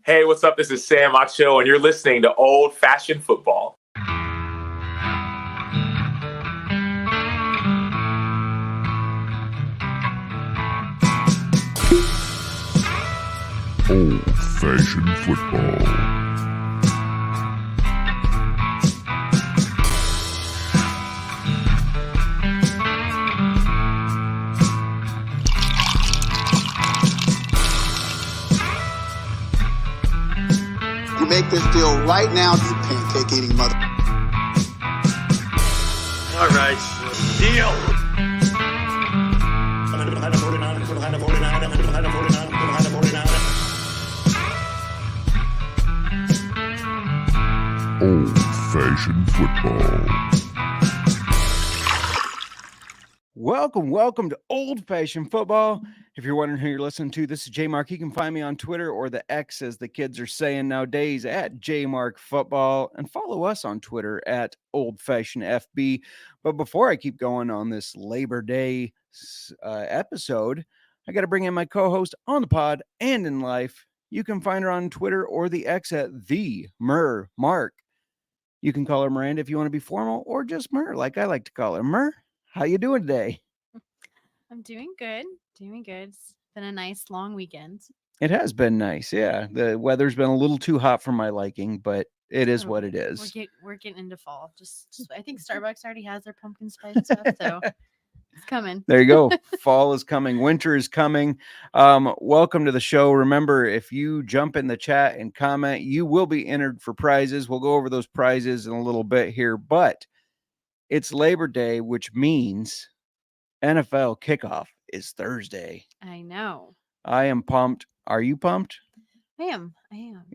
Hey, what's up? This is Sam Acho, and you're listening to Old Fashioned Football. Old Fashioned Football. You make this deal right now, you pancake eating mother. All right, deal. Old Fashioned Football. Welcome to Old Fashioned Football. If you're wondering who you're listening to, this is J Mark. You can find me on Twitter, or the X, as the kids are saying nowadays, at JMarkFootball, and follow us on Twitter at Old Fashioned FB. But before I keep going on this Labor Day episode, I got to bring in my co-host on the pod and in life. You can find her on Twitter or the X at the Mark. You can call her Miranda if you want to be formal, or just Mer, like I like to call her. Mer, how you doing today? I'm doing good. It's been a nice long weekend. It has been nice, yeah. The weather's been a little too hot for my liking, but it is what it is. We're getting into fall. Just I think Starbucks already has their pumpkin spice stuff, so it's coming. There you go. Fall is coming. Winter is coming. Welcome to the show. Remember, if you jump in the chat and comment, you will be entered for prizes. We'll go over those prizes in a little bit here, but it's Labor Day, which means NFL kickoff is Thursday. I know. I am pumped. Are you pumped? I am.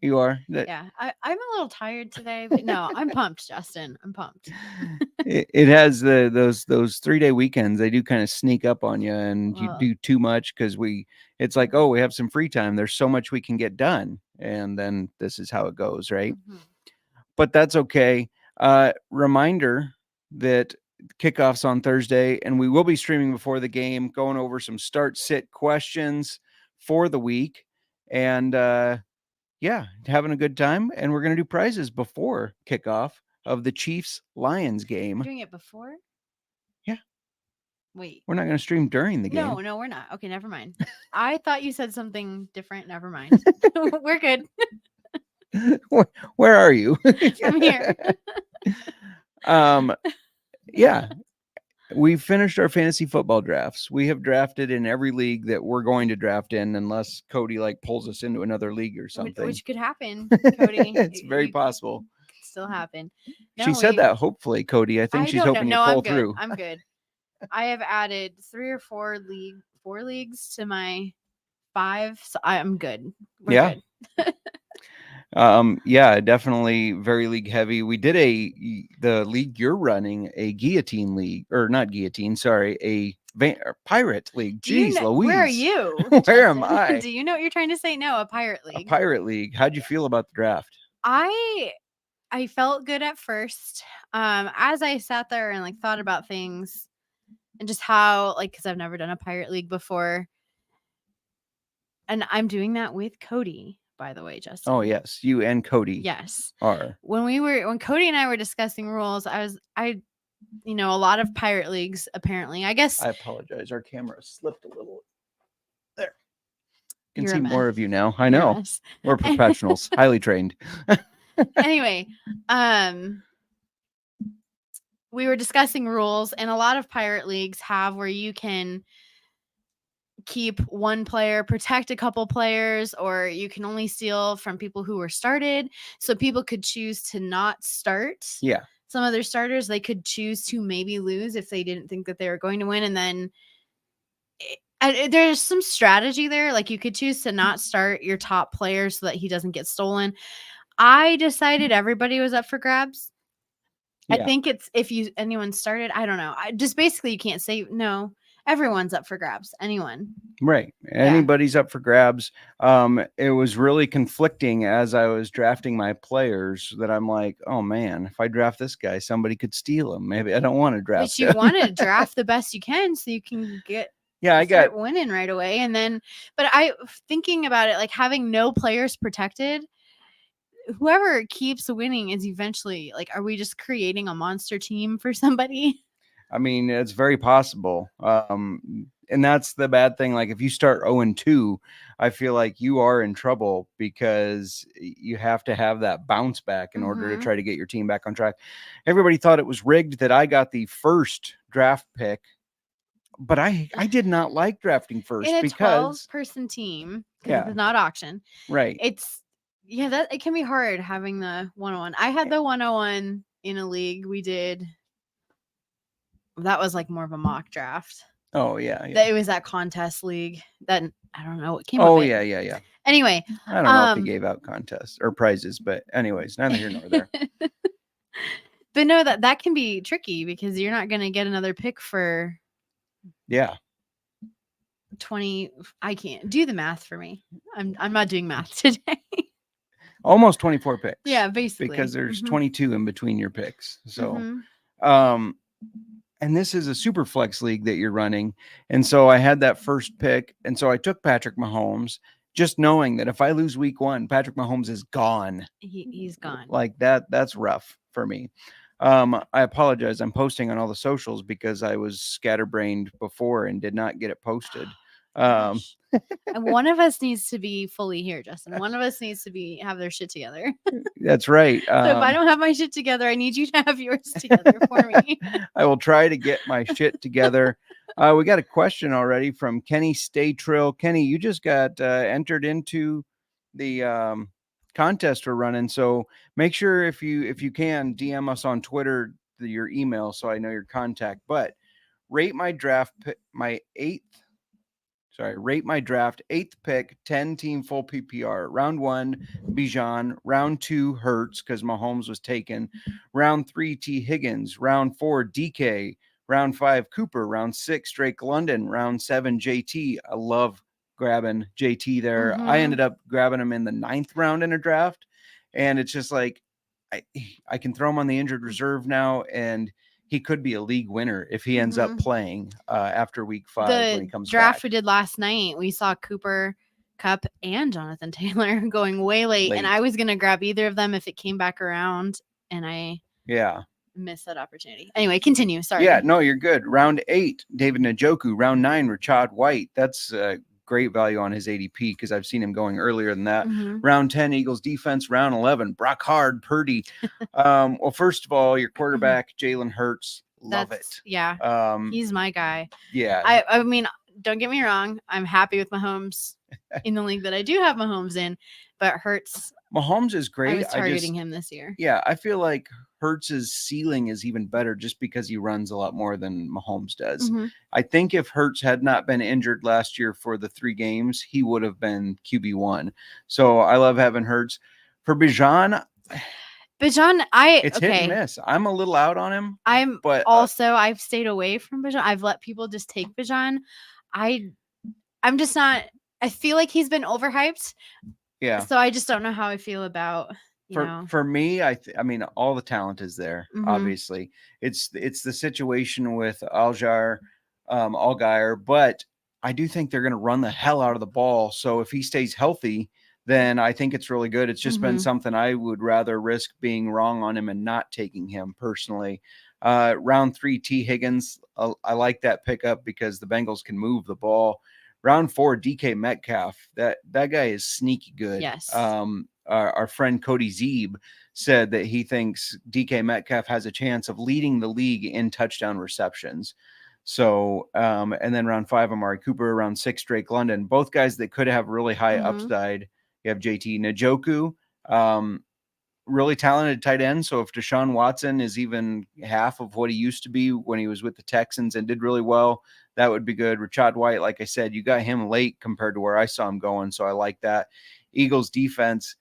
You are? Yeah. I'm a little tired today, but no, I'm pumped, Justin. I'm pumped. It has those 3-day weekends. They do kind of sneak up on you, and you do too much because it's like, oh, we have some free time. There's so much we can get done. And then this is how it goes, right? Mm-hmm. But that's okay. Reminder that kickoff's on Thursday, and we will be streaming before the game, going over some start-sit questions for the week, and having a good time. And we're going to do prizes before kickoff of the Chiefs-Lions game. You're doing it before? Yeah. Wait. We're not going to stream during the game. No, we're not. Okay, never mind. I thought you said something different. Never mind. We're good. Where are you? I'm here. Yeah, we finished our fantasy football drafts. We have drafted in every league that we're going to draft in, unless Cody pulls us into another league or something. Which could happen, Cody. It's very possible. Could still happen. She said that, hopefully, Cody. I think she's hoping you pull through. I'm good. I have added 3 or 4 leagues to my 5, so I'm good. We're good. Definitely very league heavy. We did the league you're running, a guillotine league, or not guillotine, sorry, a pirate league. Jeez, Louise. Where are you? Where am I? Do you know what you're trying to say? No, a pirate league. A pirate league. How'd you feel about the draft? I felt good at first. As I sat there and thought about things and just how, because I've never done a pirate league before. And I'm doing that with Cody, by the way, Justin. Oh, yes. You and Cody. Yes. Are. When Cody and I were discussing rules, a lot of pirate leagues, apparently, I guess. I apologize. Our camera slipped a little. There. You can see more of you now. I know. We're professionals, highly trained. Anyway, we were discussing rules, and a lot of pirate leagues have where you can keep one player, protect a couple players, or you can only steal from people who were started. So people could choose to not start. Yeah. Some of their starters, they could choose to maybe lose if they didn't think that they were going to win. And then there's some strategy there. You could choose to not start your top player so that he doesn't get stolen. I decided everybody was up for grabs. Yeah. I think it's if anyone started, I don't know. Basically you can't say no. Everyone's up for grabs. Anyone. Right. Anybody's up for grabs. It was really conflicting as I was drafting my players that I'm like, oh man, if I draft this guy, somebody could steal him. Maybe I don't want to draft him. But you want to draft the best you can so you can get Yeah, I start got winning right away. And then, but I thinking about it, like having no players protected, whoever keeps winning is eventually like, are we just creating a monster team for somebody? I mean, it's very possible. And that's the bad thing. Like if you start 0-2, I feel like you are in trouble because you have to have that bounce back in order to Mhm. try to get your team back on track. Everybody thought it was rigged that I got the first draft pick, but I did not like drafting first In a because 12-person team, because yeah, it's not auction, right. it's that it can be hard having the 101. I had the 101 in a league we did. That was like more of a mock draft. Oh yeah, That yeah. it was that contest league that I don't know what came Oh of it. yeah, yeah, yeah. Anyway, I don't know if they gave out contests or prizes, but anyways, neither here nor there. but no, that can be tricky because you're not going to get another pick for Yeah. 20. I can't do the math for me. I'm not doing math today. Almost 24 picks. Yeah, basically. Because there's Mhm. 22 in between your picks. So, Mhm. and this is a super flex league that you're running. And so I had that first pick. And so I took Patrick Mahomes, just knowing that if I lose week 1, Patrick Mahomes is gone. He's gone. Like that's rough for me. I apologize. I'm posting on all the socials because I was scatterbrained before and did not get it posted. Gosh. And one of us needs to be fully here, Justin. One of us needs to have their shit together. That's right. So if I don't have my shit together, I need you to have yours together for me. I will try to get my shit together. We got a question already from Kenny Stay Trill. Kenny, you just got entered into the contest we're running. So make sure if you can DM us on Twitter your email so I know your contact. But rate my draft rate my draft 8th pick, 10-team full PPR. Round 1, Bijan. Round 2, Hurts, because Mahomes was taken. Round 3, T. Higgins. Round 4, DK. Round 5, Cooper. Round 6, Drake London. Round 7, JT. I love grabbing JT there. I ended up grabbing him in the 9th round in a draft. And it's just like, I can throw him on the injured reserve now, and he could be a league winner if he ends up playing after week 5 when he comes back. The draft back. we did last night, we saw Cooper Kupp and Jonathan Taylor going way late, and I was going to grab either of them if it came back around, and I missed that opportunity. Anyway, continue. Sorry. Yeah, no, you're good. Round 8, David Njoku. Round 9, Rashad White. That's great value on his ADP because I've seen him going earlier than that. Round 10, Eagles defense. Round 11, Brock Hard, Purdy. Well, first of all, your quarterback, Jalen Hurts. Love it. Yeah. He's my guy. Yeah. I mean, don't get me wrong. I'm happy with Mahomes in the league that I do have Mahomes in, but Hurts. Mahomes is great. I was targeting him this year. Yeah, I feel like Hurts's ceiling is even better just because he runs a lot more than Mahomes does. I think if Hurts had not been injured last year for the 3 games, he would have been QB1. So I love having Hurts. For Bijan, it's hit and miss. I'm a little out on him. But I've stayed away from Bijan. I've let people just take Bijan. I'm just not. I feel like he's been overhyped. Yeah. So I just don't know how I feel about. For me, I mean, all the talent is there. Obviously, it's the situation with Allgeier, but I do think they're going to run the hell out of the ball. So if he stays healthy, then I think it's really good. It's just been something I would rather risk being wrong on him and not taking him personally. Round 3, T. Higgins. I like that pickup because the Bengals can move the ball. Round 4, DK Metcalf. That guy is sneaky good. Yes. Our friend Cody Zeeb said that he thinks DK Metcalf has a chance of leading the league in touchdown receptions. So, and then round 5, Amari Cooper. Round 6, Drake London. Both guys that could have really high upside. You have JT Njoku, really talented tight end. So if Deshaun Watson is even half of what he used to be when he was with the Texans and did really well, that would be good. Rashad White, like I said, you got him late compared to where I saw him going. So I like that. Eagles defense.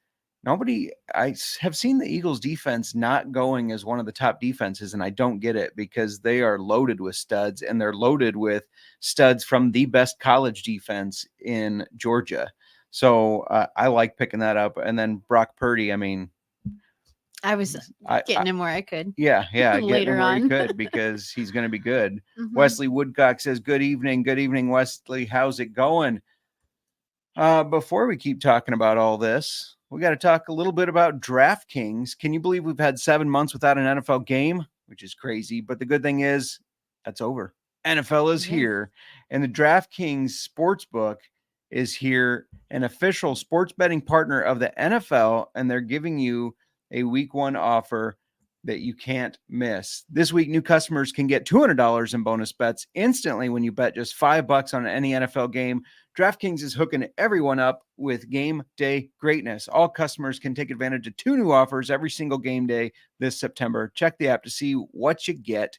I have seen the Eagles defense not going as one of the top defenses, and I don't get it because they are loaded with studs, and they're loaded with studs from the best college defense in Georgia. So I like picking that up. And then Brock Purdy, I mean, I was getting him where I could. Yeah, getting Later him where on. you could because he's going to be good. Mhm. Wesley Woodcock says, Good evening, Wesley. How's it going? Before we keep talking about all this, we got to talk a little bit about DraftKings. Can you believe we've had 7 months without an NFL game? Which is crazy. But the good thing is that's over. NFL is here. And the DraftKings Sportsbook is here, an official sports betting partner of the NFL. And they're giving you a week 1 offer that you can't miss. This week, new customers can get $200 in bonus bets instantly when you bet just $5 on any NFL game. DraftKings is hooking everyone up with game day greatness. All customers can take advantage of 2 new offers every single game day this September. Check the app to see what you get.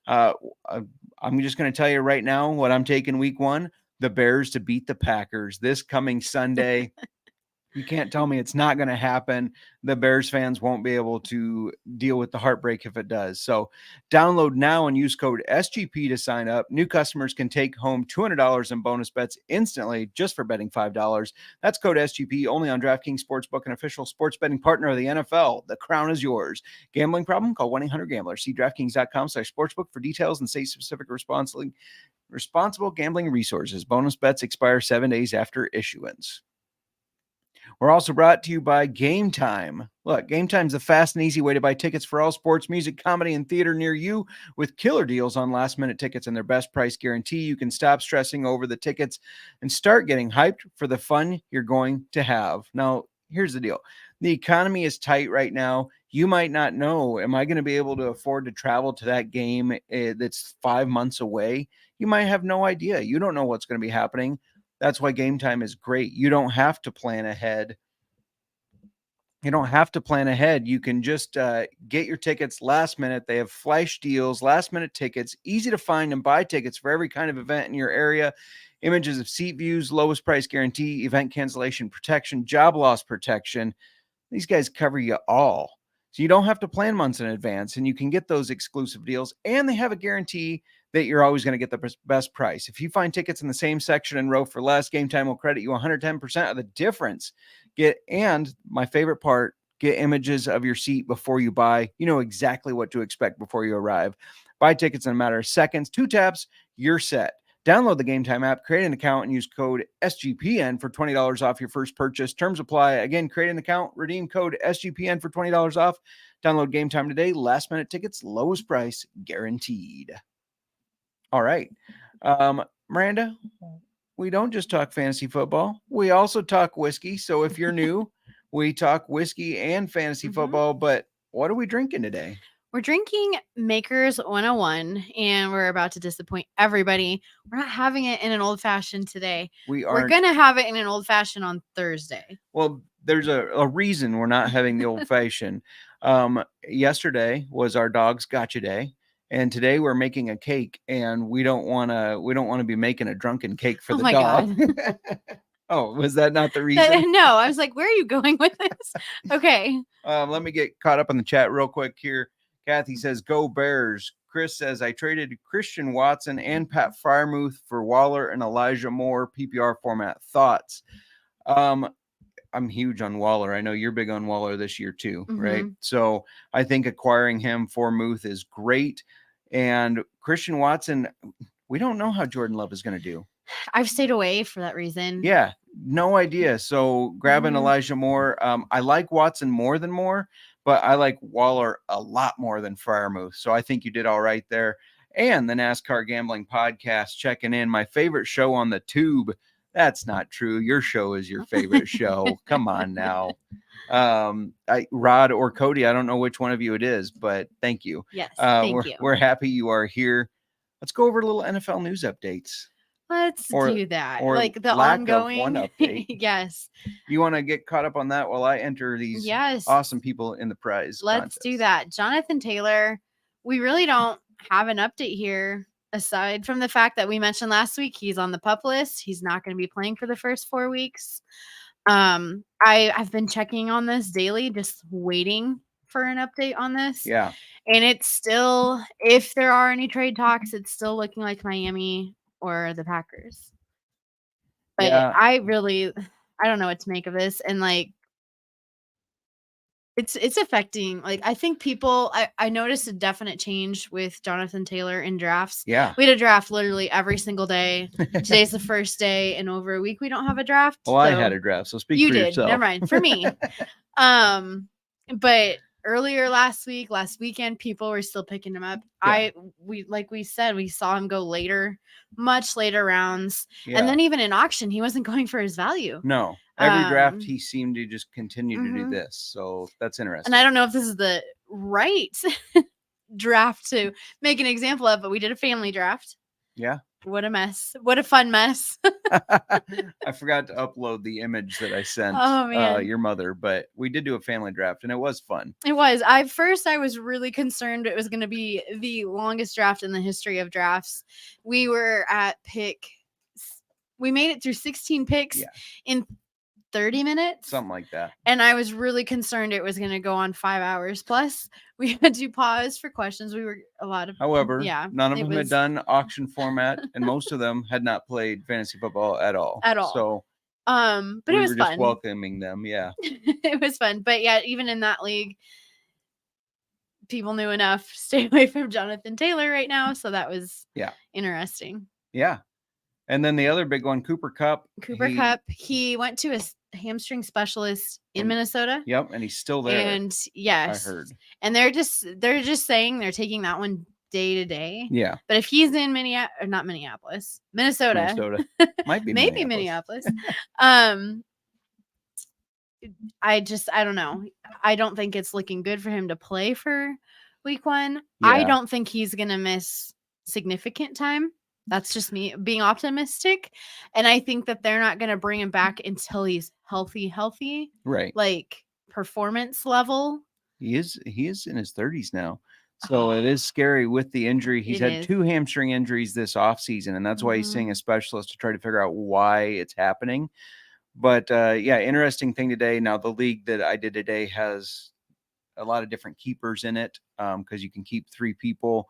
I'm just going to tell you right now what I'm taking week 1, the Bears to beat the Packers this coming Sunday. You can't tell me it's not going to happen. The Bears fans won't be able to deal with the heartbreak if it does. So download now and use code SGP to sign up. New customers can take home $200 in bonus bets instantly just for betting $5. That's code SGP only on DraftKings Sportsbook, an official sports betting partner of the NFL. The crown is yours. Gambling problem? Call 1-800-GAMBLER. See DraftKings.com/sportsbook for details and state-specific responsible gambling resources. Bonus bets expire 7 days after issuance. We're also brought to you by Game Time. Look, Game Time's the fast and easy way to buy tickets for all sports, music, comedy, and theater near you with killer deals on last-minute tickets and their best price guarantee. You can stop stressing over the tickets and start getting hyped for the fun you're going to have. Now, here's the deal. The economy is tight right now. You might not know, am I going to be able to afford to travel to that game that's 5 months away? You might have no idea. You don't know what's going to be happening. That's why Game Time is great. You don't have to plan ahead. You can just get your tickets last minute. They have flash deals, last minute tickets, easy to find and buy tickets for every kind of event in your area. Images of seat views, lowest price guarantee, event cancellation protection, job loss protection. These guys cover you all. So you don't have to plan months in advance, and you can get those exclusive deals, and they have a guarantee that you're always going to get the best price. If you find tickets in the same section and row for less, Game Time will credit you 110% of the difference. And my favorite part, get images of your seat before you buy. You know exactly what to expect before you arrive. Buy tickets in a matter of seconds. 2 taps, you're set. Download the Game Time app, create an account, and use code SGPN for $20 off your first purchase. Terms apply. Again, create an account, redeem code SGPN for $20 off. Download Game Time today. Last minute tickets, lowest price guaranteed. All right. Miranda, we don't just talk fantasy football. We also talk whiskey. So if you're new, we talk whiskey and fantasy football. But what are we drinking today? We're drinking Makers 101, and we're about to disappoint everybody. We're not having it in an old fashioned today. We're going to have it in an old fashioned on Thursday. Well, there's a reason we're not having the old fashioned. Yesterday was our dog's gotcha day, and today we're making a cake, and we don't want to be making a drunken cake for the dog. God. Oh, was that not the reason? No, I was like, where are you going with this? Okay. Let me get caught up in the chat real quick here. Kathy says, go Bears. Chris says, I traded Christian Watson and Pat Freiermuth for Waller and Elijah Moore, PPR format. Thoughts? I'm huge on Waller. I know you're big on Waller this year too, right? So I think acquiring him for Muth is great. And Christian Watson, we don't know how Jordan Love is going to do. I've stayed away for that reason. Yeah, no idea. So grabbing Elijah Moore. I like Watson more than Moore, but I like Waller a lot more than Freiermuth. So I think you did all right there. And the NASCAR Gambling Podcast checking in. My favorite show on the tube. That's not true. Your show is your favorite show. Come on now. Rod or Cody, I don't know which one of you it is, but thank you. Yes, thank you. We're happy you are here. Let's go over a little NFL news updates. Let's do that. Or like the lack ongoing of one update. Yes. You want to get caught up on that while I enter these awesome people in the prize Let's do that. Jonathan Taylor, we really don't have an update here aside from the fact that we mentioned last week he's on the PUP list. He's not going to be playing for the first 4 weeks. I've been checking on this daily, just waiting for an update on this. Yeah. And it's still, if there are any trade talks, it's still looking like Miami or the Packers. But I don't know what to make of this. And like, It's affecting, like, I think people I noticed a definite change with Jonathan Taylor in drafts. Yeah. We had a draft literally every single day. Today's the first day in over a week we don't have a draft. Well, I so- had a draft, so speak You for did. yourself. Never mind. For me. But earlier last weekend, people were still picking him up. Yeah. We said, we saw him go later, much later rounds. Yeah. And then even in auction, he wasn't going for his value. No. Every draft, he seemed to just continue to do mhm. this. So that's interesting. And I don't know if this is the right draft to make an example of, but we did a family draft. Yeah. What a mess. What a fun mess. I forgot to upload the image that I sent Oh, man. your mother, but we did do a family draft and it was fun. It was. I was really concerned it was going to be the longest draft in the history of drafts. We were at we made it through 16 picks in 30 minutes. Something like that. And I was really concerned it was going to go on 5 hours. Plus, we had to pause for questions. However, yeah, none of them had done auction format, and most of them had not played fantasy football at all. So, but we it was were fun. Just welcoming them. Yeah, it was fun. But yeah, even in that league, people knew enough. Stay away from Jonathan Taylor right now. So that was interesting. Yeah. And then the other big one, Cooper Kupp. He went to a hamstring specialist in Minnesota. Yep, and he's still there. And yes, I heard. And they're just saying they're taking that one day to day. Yeah. But if he's in Minnesota, might be maybe Minneapolis. I don't know. I don't think it's looking good for him to play for week 1. Yeah. I don't think he's gonna miss significant time. That's just me being optimistic. And I think that they're not going to bring him back until he's healthy. Right. Like performance level. He is in his 30s now. So it is scary with the injury. He's had 2 hamstring injuries this offseason, and that's why he's seeing a specialist to try to figure out why it's happening. But interesting thing today. Now, the league that I did today has a lot of different keepers in it because you can keep 3 people.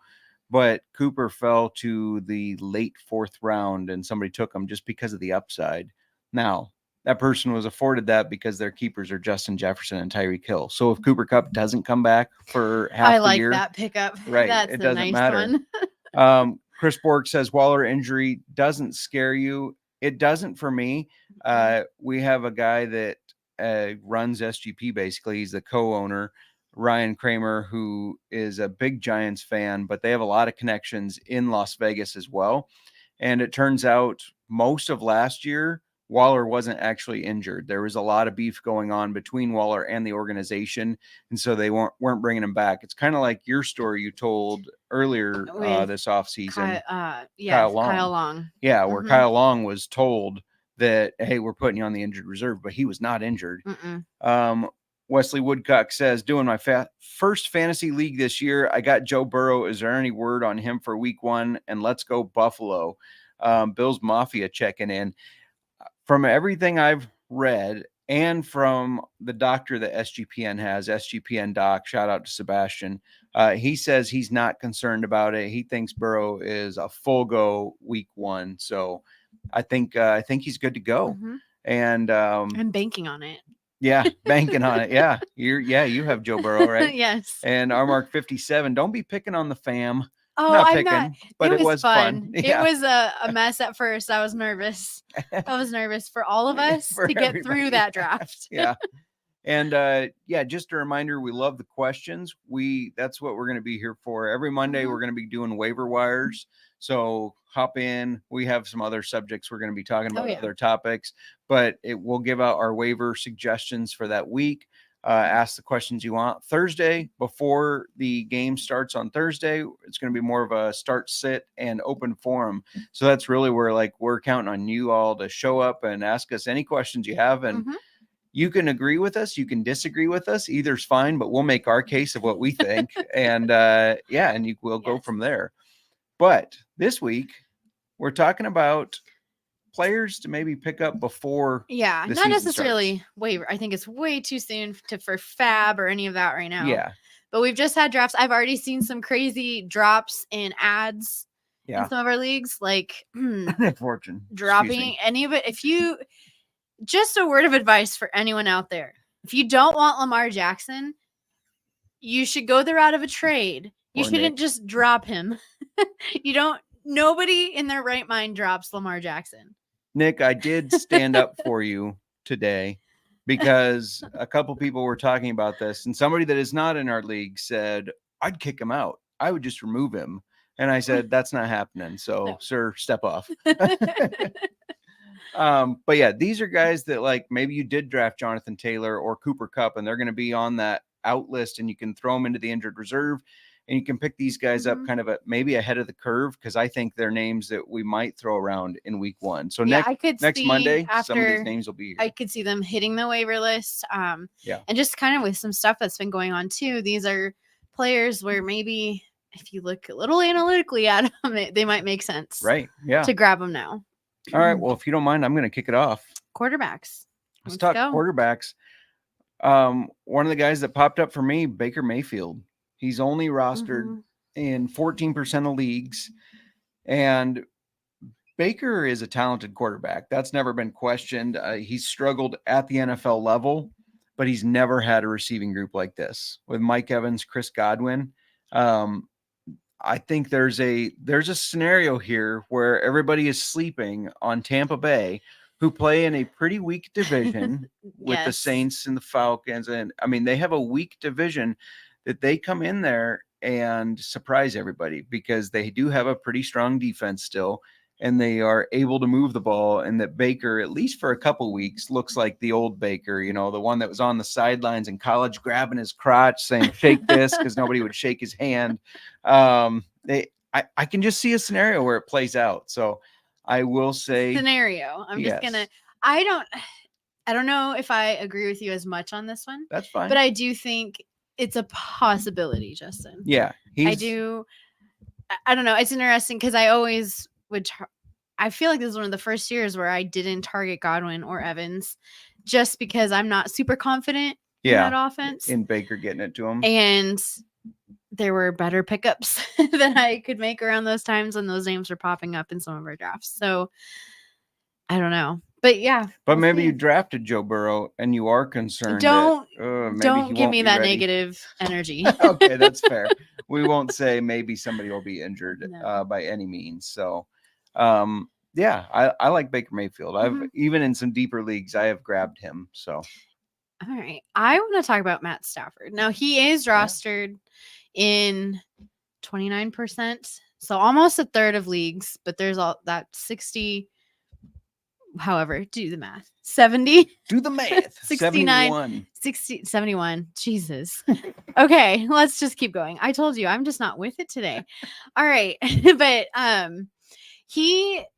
But Cooper fell to the late 4th round and somebody took him just because of the upside. Now, that person was afforded that because their keepers are Justin Jefferson and Tyreek Hill. So if Cooper Kupp doesn't come back for half the year. I like that pickup. Right. That's it doesn't nice matter. one. Chris Borg says Waller injury doesn't scare you. It doesn't for me. We have a guy that runs SGP basically. He's the co-owner. Ryan Kramer, who is a big Giants fan, but they have a lot of connections in Las Vegas as well. And it turns out most of last year, Waller wasn't actually injured. There was a lot of beef going on between Waller and the organization. And so they weren't bringing him back. It's kind of like your story you told earlier this offseason. Kyle Long. Yeah, where Kyle Long was told that, hey, we're putting you on the injured reserve, but he was not injured. Wesley Woodcock says, doing my first fantasy league this year. I got Joe Burrow. Is there any word on him for week 1? And let's go Buffalo. Bills Mafia checking in. From everything I've read and from the doctor that SGPN has, SGPN doc, shout out to Sebastian. He says he's not concerned about it. He thinks Burrow is a full go week 1. So I think he's good to go. And I'm banking on it. Yeah, banking on it. Yeah. You have Joe Burrow, right? Yes. And our Mark 57. Don't be picking on the fam. Oh, I'm not. But it was fun. Yeah. It was a mess at first. I was nervous. I was nervous for all of us to get through that draft. Yeah. And just a reminder, we love the questions. That's what we're going to be here for. Every Monday, we're going to be doing waiver wires. So hop in. We have some other subjects we're going to be talking about, other topics, but we'll give out our waiver suggestions for that week. Ask the questions you want. Thursday, before the game starts on Thursday, it's going to be more of a start, sit, and open forum. So that's really where we're counting on you all to show up and ask us any questions you have. And you can agree with us, you can disagree with us. Either's fine, but we'll make our case of what we think. And we'll go from there. But this week, we're talking about players to maybe pick up before. Yeah, not necessarily waiver. I think it's way too soon for fab or any of that right now. Yeah. But we've just had drafts. I've already seen some crazy drops in ads in some of our leagues. Fortune. Dropping any of it. Just a word of advice for anyone out there. If you don't want Lamar Jackson, you should go the route of a trade. You Or shouldn't Nick. just drop him. Nobody in their right mind drops Lamar Jackson. Nick, I did stand up for you today because a couple people were talking about this, and somebody that is not in our league said, I'd kick him out. I would just remove him. And I said, that's not happening. So, No. sir, step off. But yeah, these are guys that like maybe you did draft Jonathan Taylor or Cooper Kupp, and they're going to be on that out list, and you can throw them into the injured reserve. And you can pick these guys up kind of maybe ahead of the curve, because I think they're names that we might throw around in week 1. So next Monday, some of these names will be here. I could see them hitting the waiver list. And just kind of with some stuff that's been going on too. These are players where maybe if you look a little analytically at them, they might make sense. Right. Yeah. To grab them now. All right. Well, if you don't mind, I'm going to kick it off. Quarterbacks. Let's talk quarterbacks. One of the guys that popped up for me, Baker Mayfield. He's only rostered in 14% of leagues. And Baker is a talented quarterback. That's never been questioned. He's struggled at the NFL level, but he's never had a receiving group like this with Mike Evans, Chris Godwin. I think there's a scenario here where everybody is sleeping on Tampa Bay, who play in a pretty weak division with the Saints and the Falcons. And I mean, they have a weak division that they come in there and surprise everybody, because they do have a pretty strong defense still, and they are able to move the ball. And that Baker, at least for a couple weeks, looks like the old Baker, the one that was on the sidelines in college, grabbing his crotch saying, shake this, because nobody would shake his hand. I can just see a scenario where it plays out. So I will say scenario. I'm just going to, I don't know if I agree with you as much on this one. That's fine. But I do think it's a possibility, Justin. Yeah. I do. I don't know. It's interesting because I always would. I feel like this is one of the first years where I didn't target Godwin or Evans, just because I'm not super confident in that offense. In Baker getting it to him. And there were better pickups that I could make around those times when those names were popping up in some of our drafts. So I don't know. But yeah. But maybe you drafted Joe Burrow and you are concerned. Don't give me that ready. Negative energy. Okay, that's fair. We won't say maybe somebody will be injured by any means. So, I like Baker Mayfield. I've even in some deeper leagues, I have grabbed him. So, all right. I want to talk about Matt Stafford. Now, he is rostered in 29%. So almost a third of leagues, but there's all that 60. However, do the math. 70. Do the math. 69. 71. Jesus. Okay, let's just keep going. I told you, I'm just not with it today. All right. But it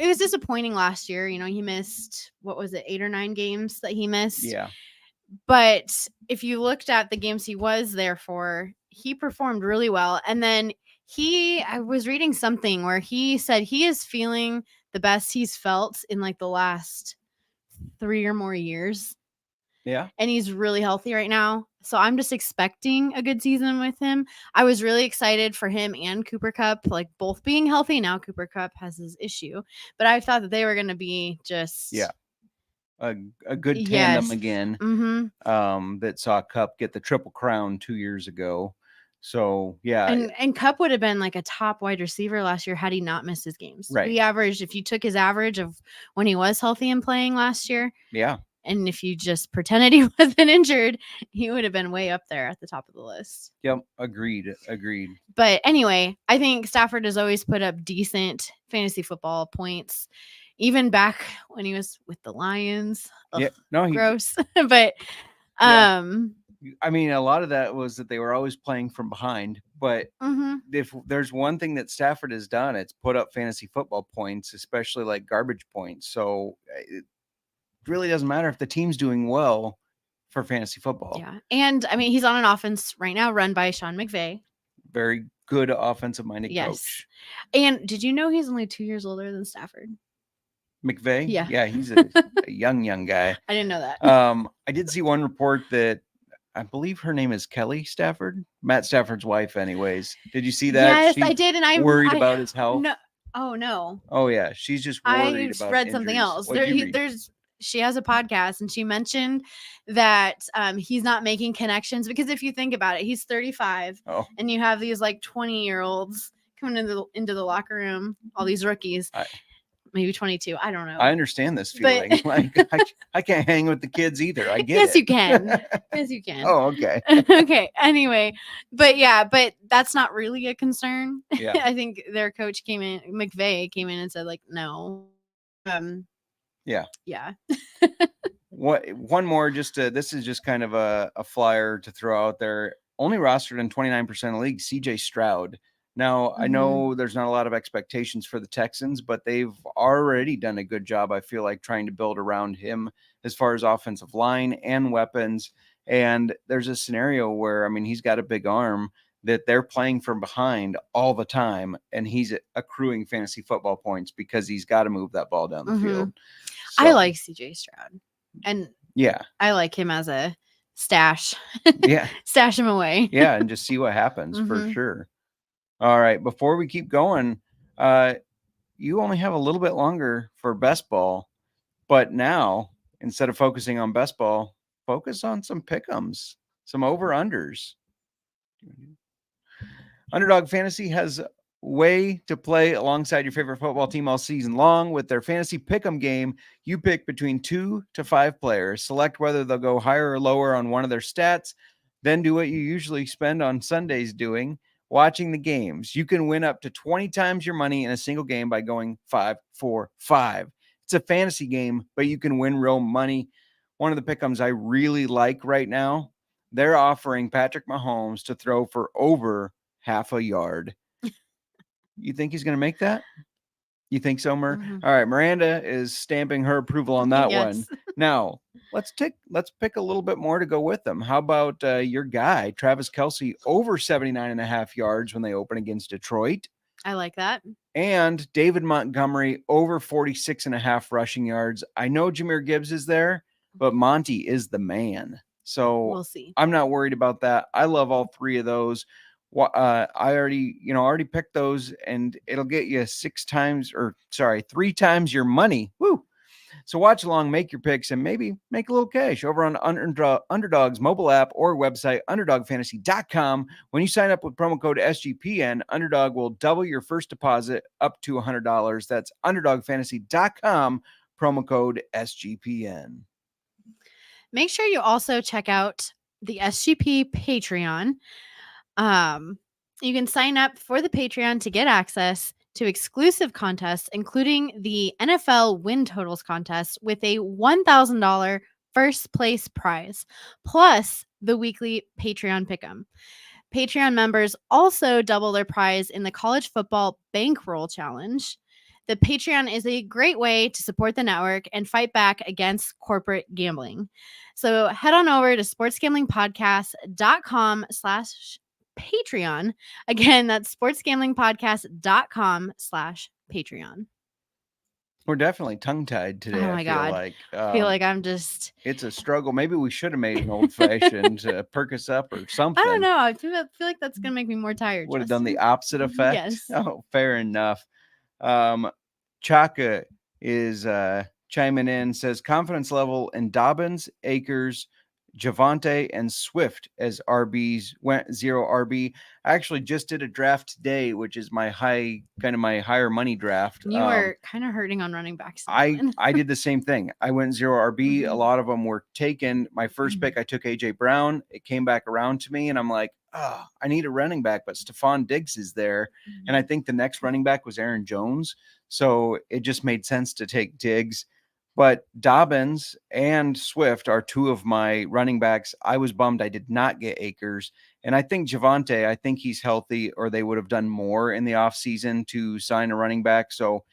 was disappointing last year. He missed, 8 or 9 games that he missed. Yeah. But if you looked at the games he was there for, he performed really well. And then I was reading something where he said he is feeling the best he's felt in like the last 3 or more years. Yeah. And he's really healthy right now. So I'm just expecting a good season with him. I was really excited for him and Cooper Kupp, like both being healthy. Now Cooper Kupp has his issue, but I thought that they were going to be just a good tandem again. That saw Kupp get the Triple Crown 2 years ago. So and Kupp would have been like a top wide receiver last year had he not missed his games. Right. He averaged, if you took his average of when he was healthy and playing last year. Yeah. And if you just pretended he wasn't injured, he would have been way up there at the top of the list. Yep. Agreed. But anyway, I think Stafford has always put up decent fantasy football points, even back when he was with the Lions. Ugh, gross. But I mean, a lot of that was that they were always playing from behind. But if there's one thing that Stafford has done, it's put up fantasy football points, especially like garbage points. So it really doesn't matter if the team's doing well for fantasy football. Yeah. And I mean, he's on an offense right now run by Sean McVay. Very good offensive minded coach. And did you know he's only 2 years older than Stafford? McVay? Yeah. Yeah, he's a young guy. I didn't know that. I did see one report that I believe her name is Kelly Stafford, Matt Stafford's wife anyways. Did you see that? Yes, I did. And I'm worried about his health. No. Oh, no. Oh, yeah. She's just worried about read something else. she has a podcast, and she mentioned that he's not making connections, because if you think about it, he's 35 and you have these like 20-year-olds coming into the locker room, all these rookies. Maybe 22. I don't know. I understand this feeling. Like I can't hang with the kids either. I get yes, it. you can. Yes, you can. Oh, okay. Okay. Anyway, but that's not really a concern. Yeah. I think their coach McVay came in and said like, no. Yeah. Yeah. One more, this is just kind of a flyer to throw out there. Only rostered in 29% of leagues, CJ Stroud. Now, I know there's not a lot of expectations for the Texans, but they've already done a good job, I feel like, trying to build around him as far as offensive line and weapons. And there's a scenario where, I mean, he's got a big arm that they're playing from behind all the time, and he's accruing fantasy football points because he's got to move that ball down the field. So, I like CJ Stroud. And yeah, I like him as a stash. Yeah. Stash him away. Yeah, and just see what happens for sure. All right, before we keep going, you only have a little bit longer for best ball, but now instead of focusing on best ball, focus on some pick'ems, some over-unders. Underdog Fantasy has a way to play alongside your favorite football team all season long. With their fantasy pick'em game, you pick between 2 to 5 players, select whether they'll go higher or lower on one of their stats, then do what you usually spend on Sundays doing, watching the games. You can win up to 20 times your money in a single game by going 5-4-5. It's a fantasy game, but you can win real money. One of the pick'ems I really like right now, they're offering Patrick Mahomes to throw for over half a yard. You think he's going to make that? You think so, Mer? All right, Miranda is stamping her approval on that one. Now, let's pick a little bit more to go with them. How about your guy, Travis Kelce, over 79.5 yards when they open against Detroit? I like that. And David Montgomery, over 46.5 rushing yards. I know Jahmyr Gibbs is there, but Monty is the man. So we'll see. I'm not worried about that. I love all three of those. I already picked those, and it'll get you 3 times your money. Woo! So watch along, make your picks, and maybe make a little cash over on Underdog's mobile app or website, underdogfantasy.com. When you sign up with promo code SGPN, Underdog will double your first deposit up to $100. That's underdogfantasy.com, promo code SGPN. Make sure you also check out the SGP Patreon. You can sign up for the Patreon to get access to exclusive contests, including the NFL win totals contest with a $1,000 first place prize, plus the weekly Patreon pick'em. Patreon members also double their prize in the college football bankroll challenge. The Patreon is a great way to support the network and fight back against corporate gambling. So head on over to sportsgamblingpodcast.com/Patreon. Again, that's sportsgamblingpodcast.com/Patreon. We're definitely tongue-tied today. Oh my God. I feel like I'm just... It's a struggle. Maybe we should have made an old-fashioned to perk us up or something. I don't know. I feel like that's going to make me more tired. Would have done the opposite effect. Yes. Oh, fair enough. Chaka is chiming in, says confidence level in Dobbins, Akers, Javonte, and Swift as RBs went 0 RB. I actually just did a draft today, which is my higher money draft. You were kind of hurting on running backs. I did the same thing. I went 0 RB. A lot of them were taken. My first pick, I took AJ Brown. It came back around to me, and I'm like, oh, I need a running back, but Stephon Diggs is there. And I think the next running back was Aaron Jones. So it just made sense to take Diggs. But Dobbins and Swift are two of my running backs. I was bummed I did not get Akers. And I think Javonte, I think he's healthy, or they would have done more in the offseason to sign a running back. So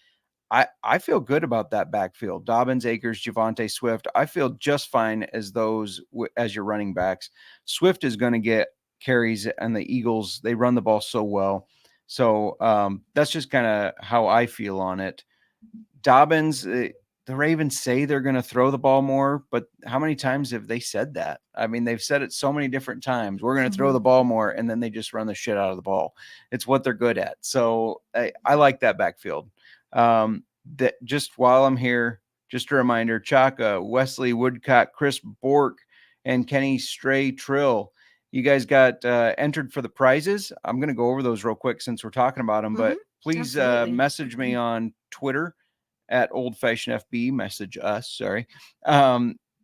I feel good about that backfield. Dobbins, Akers, Javonte, Swift. I feel just fine as those as your running backs. Swift is going to get carries, and the Eagles, they run the ball so well. So that's just kind of how I feel on it. Dobbins, the Ravens say they're going to throw the ball more, but how many times have they said that? I mean, they've said it so many different times. We're going to throw the ball more, and then they just run the shit out of the ball. It's what they're good at. So I like that backfield. That just while I'm here, just a reminder, Chaka, Wesley Woodcock, Chris Bork, and Kenny Stray Trill. You guys got entered for the prizes. I'm going to go over those real quick since we're talking about them, but please message me on Twitter at Old Fashioned FB. Message us, sorry.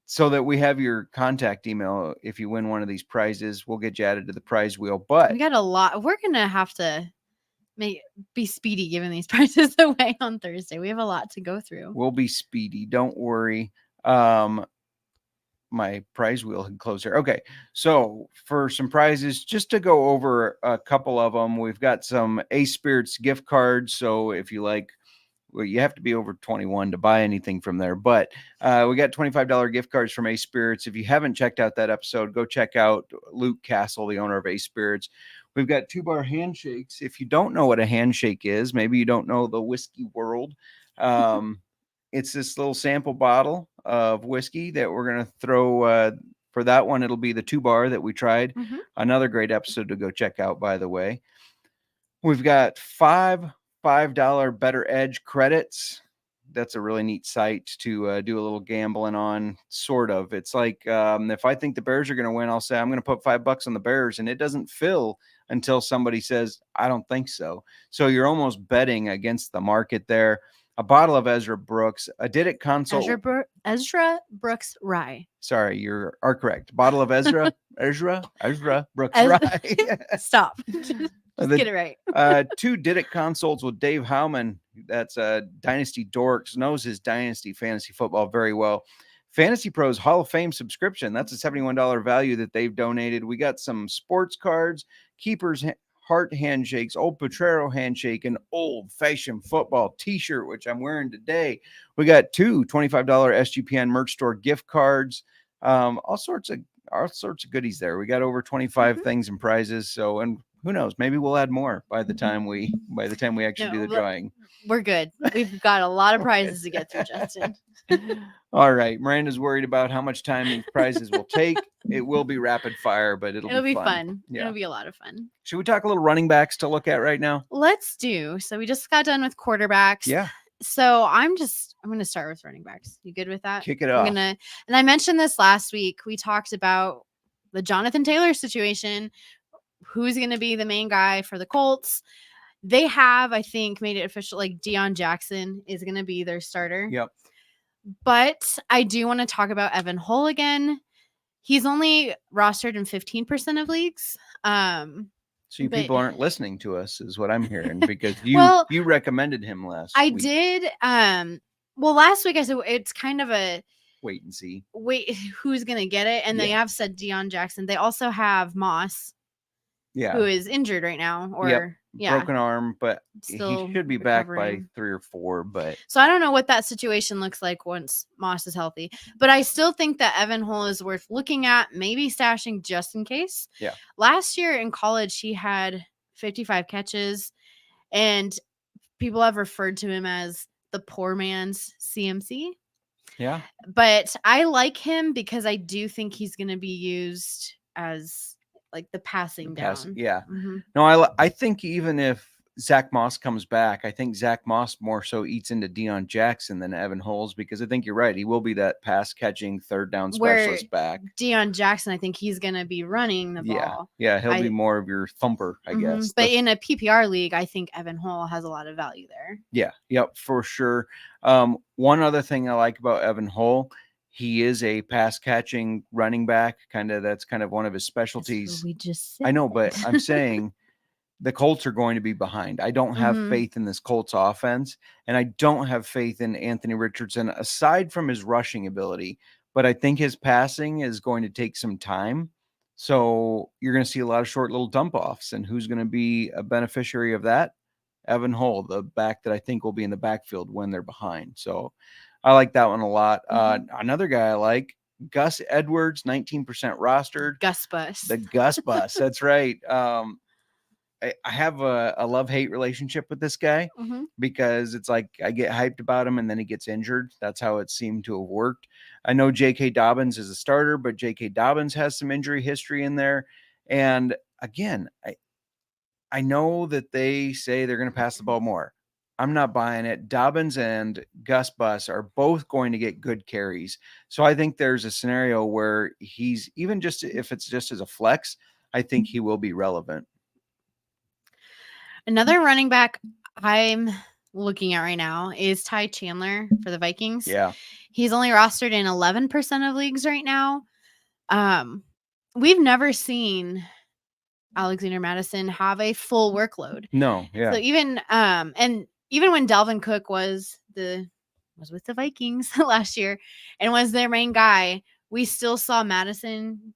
So that we have your contact email. If you win one of these prizes, we'll get you added to the prize wheel. But we got a lot. We're going to have to be speedy giving these prizes away on Thursday. We have a lot to go through. We'll be speedy. Don't worry. My prize wheel had closed here. Okay. So for some prizes, just to go over a couple of them, we've got some Ace Spirits gift cards. So if you like, well, you have to be over 21 to buy anything from there. But we got $25 gift cards from Ace Spirits. If you haven't checked out that episode, go check out Luke Castle, the owner of Ace Spirits. We've got 2-bar handshakes. If you don't know what a handshake is, maybe you don't know the whiskey world. It's this little sample bottle of whiskey that we're going to throw for that one. It'll be the 2-bar that we tried. Another great episode to go check out, by the way. We've got $5 Better Edge credits. That's a really neat site to do a little gambling on, sort of. It's like if I think the Bears are going to win, I'll say I'm going to put $5 on the Bears, and it doesn't fill until somebody says, I don't think so. So you're almost betting against the market there. A bottle of Ezra Brooks, a Didic console. Ezra Brooks Rye. Sorry, you are correct. Bottle of Ezra Brooks Rye. Stop. Just get it right. 2 Didic consoles with Dave Howman. That's Dynasty Dorks, knows his Dynasty fantasy football very well. Fantasy Pros Hall of Fame subscription. That's a $71 value that they've donated. We got some sports cards, Keepers Heart handshakes, Old Potrero handshake, and Old Fashioned Football t-shirt, which I'm wearing today. We got 2 $25 SGPN merch store gift cards. All sorts of goodies there. We got over 25 things and prizes. So, and who knows, maybe we'll add more by the time we actually do the drawing. We're good. We've got a lot of prizes to get through, Justin. All right. Miranda's worried about how much time these prizes will take. It will be rapid fire, but it'll be fun. Yeah. It'll be a lot of fun. Should we talk a little running backs to look at right now? Let's do. So we just got done with quarterbacks. Yeah. So I'm going to start with running backs. You good with that? Kick it off. And I mentioned this last week. We talked about the Jonathan Taylor situation. Who's going to be the main guy for the Colts? They have, I think, made it official. Like Deion Jackson is going to be their starter. Yep. But I do want to talk about Evan Hull again. He's only rostered in 15% of leagues. So you people aren't listening to us, is what I'm hearing, because you recommended him last week. I did. Well, last week I said it's kind of a wait and see. Wait, who's going to get it? And they have said Deion Jackson. They also have Moss. Yeah. Who is injured right now, or broken arm, but still he should be recovering. Back by 3 or 4. But so I don't know what that situation looks like once Moss is healthy. But I still think that Evan Hull is worth looking at, maybe stashing just in case. Yeah. Last year in college, he had 55 catches, and people have referred to him as the poor man's CMC. Yeah. But I like him because I do think he's going to be used as like the passing down. Yeah. No, I think even if Zach Moss comes back, I think Zach Moss more so eats into Deion Jackson than Evan Hull, because I think you're right. He will be that pass catching third down specialist back. Deion Jackson, I think he's going to be running the ball. Yeah. He'll be more of your thumper, I guess. But in a PPR league, I think Evan Hull has a lot of value there. Yeah. Yep. For sure. One other thing I like about Evan Hull, he is a pass catching running back. That's kind of one of his specialties. That's what we just said. I know, but I'm saying the Colts are going to be behind. I don't have faith in this Colts offense, and I don't have faith in Anthony Richardson aside from his rushing ability, but I think his passing is going to take some time. So you're going to see a lot of short little dump offs, and who's going to be a beneficiary of that? Evan Hull, the back that I think will be in the backfield when they're behind. So I like that one a lot. Another guy I like, Gus Edwards, 19% rostered. Gus Bus. The Gus Bus. That's right. I have a love-hate relationship with this guy because it's like I get hyped about him and then he gets injured. That's how it seemed to have worked. I know J.K. Dobbins is a starter, but J.K. Dobbins has some injury history in there. And again, I know that they say they're going to pass the ball more. I'm not buying it. Dobbins and Gus Bus are both going to get good carries. So I think there's a scenario where he's even just if it's just as a flex, I think he will be relevant. Another running back I'm looking at right now is Ty Chandler for the Vikings. Yeah. He's only rostered in 11% of leagues right now. We've never seen Alexander Madison have a full workload. No, yeah. So even when Dalvin Cook was with the Vikings last year and was their main guy, we still saw Madison,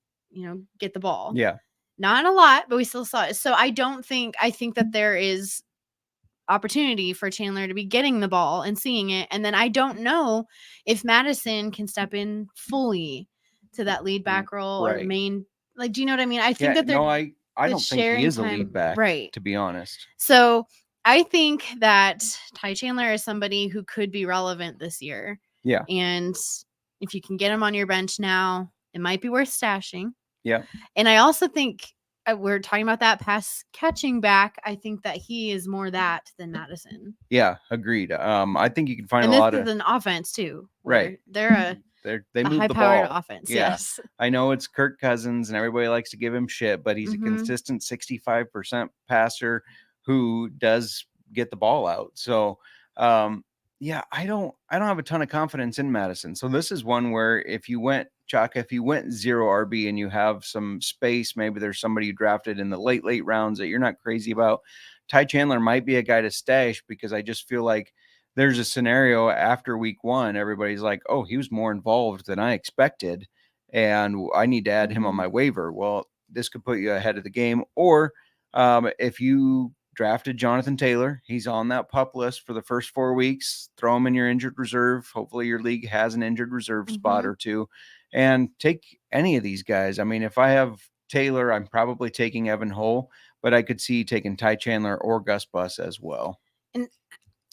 get the ball. Yeah. Not a lot, but we still saw it. So I think that there is opportunity for Chandler to be getting the ball and seeing it. And then I don't know if Madison can step in fully to that lead back role or main. Like, do you know what I mean? I think that they're I don't think he is a lead back, right? To be honest. So I think that Ty Chandler is somebody who could be relevant this year. Yeah. And if you can get him on your bench now, it might be worth stashing. Yeah. And I also think we're talking about that pass catching back. I think that he is more that than Madison. Yeah, agreed. I think you can find and a lot of an offense too. Right. They're they move the high-powered ball. offense. Yeah. Yes. I know it's Kirk Cousins and everybody likes to give him shit, but he's a consistent 65% passer who does get the ball out. So, yeah, I don't have a ton of confidence in Madison. So this is one where if you went zero RB and you have some space, maybe there's somebody you drafted in the late rounds that you're not crazy about. Ty Chandler might be a guy to stash because I just feel like there's a scenario after week 1, everybody's like, oh, he was more involved than I expected, and I need to add him on my waiver. Well, this could put you ahead of the game. Or if you drafted Jonathan Taylor, he's on that pup list for the first 4 weeks, throw him in your injured reserve. Hopefully your league has an injured reserve spot or two, and take any of these guys. I mean, if I have Taylor, I'm probably taking Evan Hull, but I could see taking Ty Chandler or Gus Bus as well. And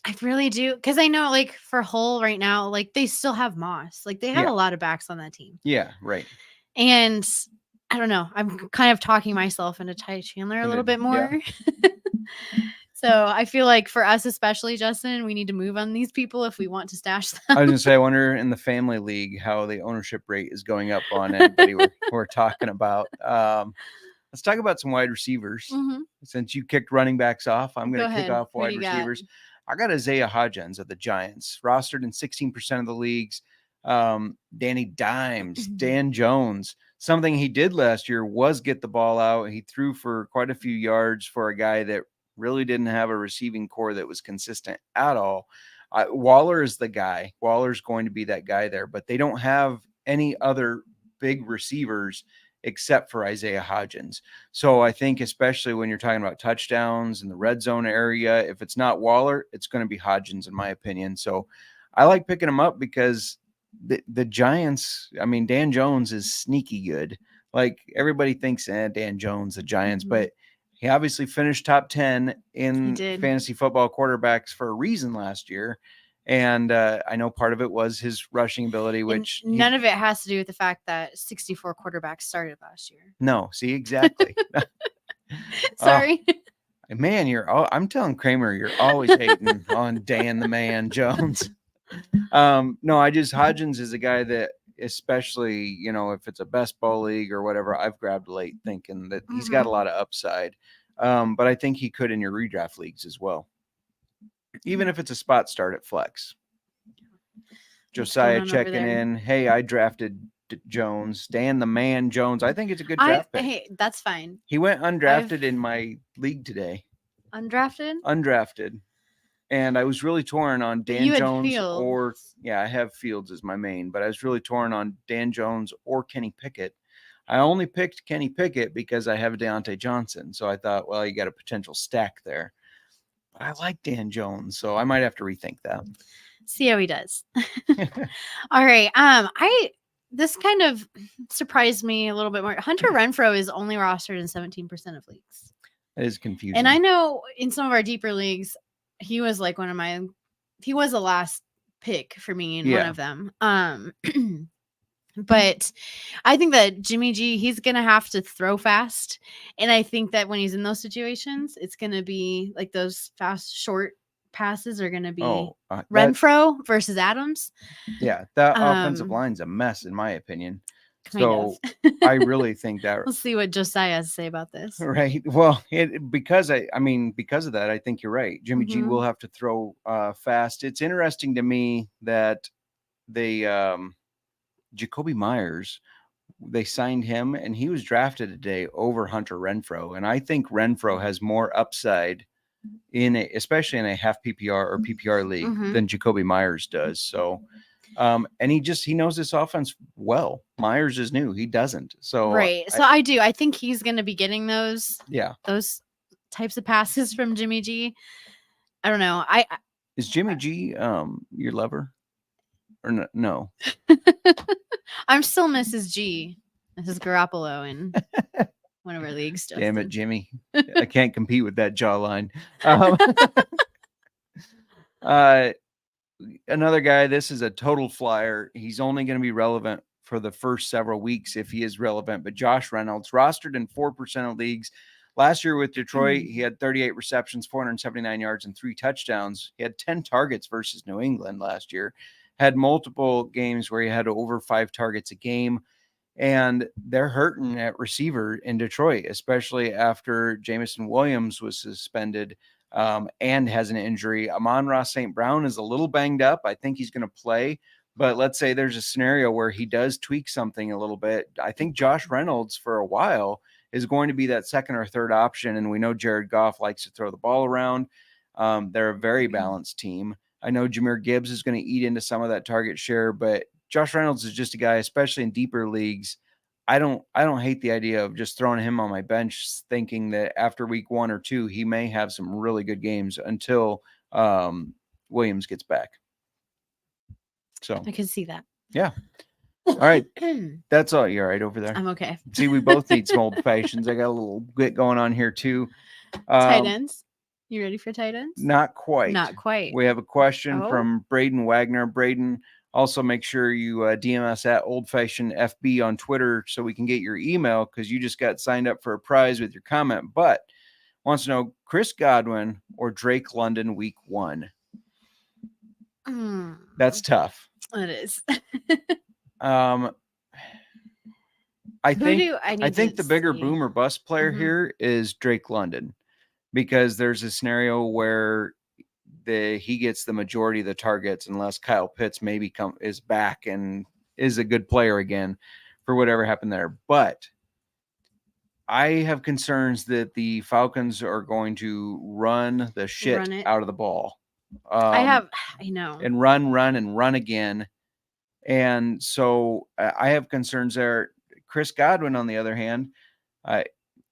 I really do, because I know, like, for Hull right now, like, they still have Moss. Like, they have a lot of backs on that team. Yeah, right. And I don't know. I'm kind of talking myself into Ty Chandler a little bit more. Yeah. So I feel like for us, especially, Justin, we need to move on these people if we want to stash them. I was going to say, I wonder in the family league how the ownership rate is going up on anybody we're talking about. Let's talk about some wide receivers. Since you kicked running backs off, I'm going to kick off wide receivers. I got Isaiah Hodgins of the Giants, rostered in 16% of the leagues. Danny Dimes, Dan Jones. Something he did last year was get the ball out. He threw for quite a few yards for a guy that really didn't have a receiving core that was consistent at all. Waller is the guy. Waller's going to be that guy there, but they don't have any other big receivers except for Isaiah Hodgins. So I think especially when you're talking about touchdowns in the red zone area, if it's not Waller, it's going to be Hodgins in my opinion. So I like picking him up because the Giants, I mean, Dan Jones is sneaky good. Like everybody thinks, Dan Jones, the Giants, but he obviously finished top 10 in fantasy football quarterbacks for a reason last year. And I know part of it was his rushing ability, which none of it has to do with the fact that 64 quarterbacks started last year. No, see, exactly. Sorry. Man, I'm telling Kramer, you're always hating on Dan the Man Jones. No, Hodgins is a guy that, especially, if it's a best ball league or whatever, I've grabbed late thinking that he's got a lot of upside. But I think he could in your redraft leagues as well. Even if it's a spot start at flex. Josiah checking in. Hey, I drafted Jones. Dan the Man Jones. I think it's a good draft pick. Hey, that's fine. He went undrafted in my league today. Undrafted? Undrafted. And I was really torn on Dan Jones Fields. I have Fields as my main, but I was really torn on Dan Jones or Kenny Pickett. I only picked Kenny Pickett because I have Deontay Johnson. So I thought, well, you got a potential stack there. But I like Dan Jones, so I might have to rethink that. See how he does. All right. This kind of surprised me a little bit more. Hunter Renfrow is only rostered in 17% of leagues. That is confusing. And I know in some of our deeper leagues, he was like he was the last pick for me in one of them. But I think that Jimmy G, he's going to have to throw fast. And I think that when he's in those situations, it's going to be like those fast, short passes are going to be that, Renfro versus Adams. yeah, that offensive line's a mess in my opinion. So I really think that we'll see what Josiah has to say about this. Right. Well, because because of that, I think you're right. Jimmy G will have to throw fast. It's interesting to me that they Jacoby Myers, they signed him and he was drafted today over Hunter Renfro. And I think Renfro has more upside especially in a half PPR or PPR league than Jacoby Myers does. So and he knows this offense well. Myers is new. He doesn't. So right. So I think he's going to be getting those types of passes from Jimmy G. I don't know. Is Jimmy G your lover? Or no? I'm still Mrs. G, Mrs. Garoppolo in one of our leagues. Justin. Damn it, Jimmy. I can't compete with that jawline. Another guy, this is a total flyer. He's only going to be relevant for the first several weeks if he is relevant. But Josh Reynolds, rostered in 4% of leagues. Last year with Detroit, he had 38 receptions, 479 yards, and 3 touchdowns. He had 10 targets versus New England last year. Had multiple games where he had over 5 targets a game. And they're hurting at receiver in Detroit, especially after Jamison Williams was suspended and has an injury. Amon-Ra St. Brown is a little banged up. I think he's going to play. But let's say there's a scenario where he does tweak something a little bit. I think Josh Reynolds for a while is going to be that second or third option. And we know Jared Goff likes to throw the ball around. They're a very balanced team. I know Jahmyr Gibbs is going to eat into some of that target share, but Josh Reynolds is just a guy, especially in deeper leagues. I don't hate the idea of just throwing him on my bench, thinking that after week 1 or 2, he may have some really good games until Williams gets back. So I can see that. Yeah. All right. That's all. You're all right over there. I'm okay. See, we both need some old fashions. I got a little bit going on here too. Tight ends. You ready for tight ends? Not quite. Not quite. We have a question from Braden Wagner. Braden, also make sure you DM us at Old Fashioned FB on Twitter so we can get your email because you just got signed up for a prize with your comment. But wants to know Chris Godwin or Drake London week 1. That's tough. It is. I think the bigger boom or bust player here is Drake London, because there's a scenario where he gets the majority of the targets unless Kyle Pitts maybe is back and is a good player again for whatever happened there. But I have concerns that the Falcons are going to run the shit out of the ball. I know. And run again. And so I have concerns there. Chris Godwin, on the other hand,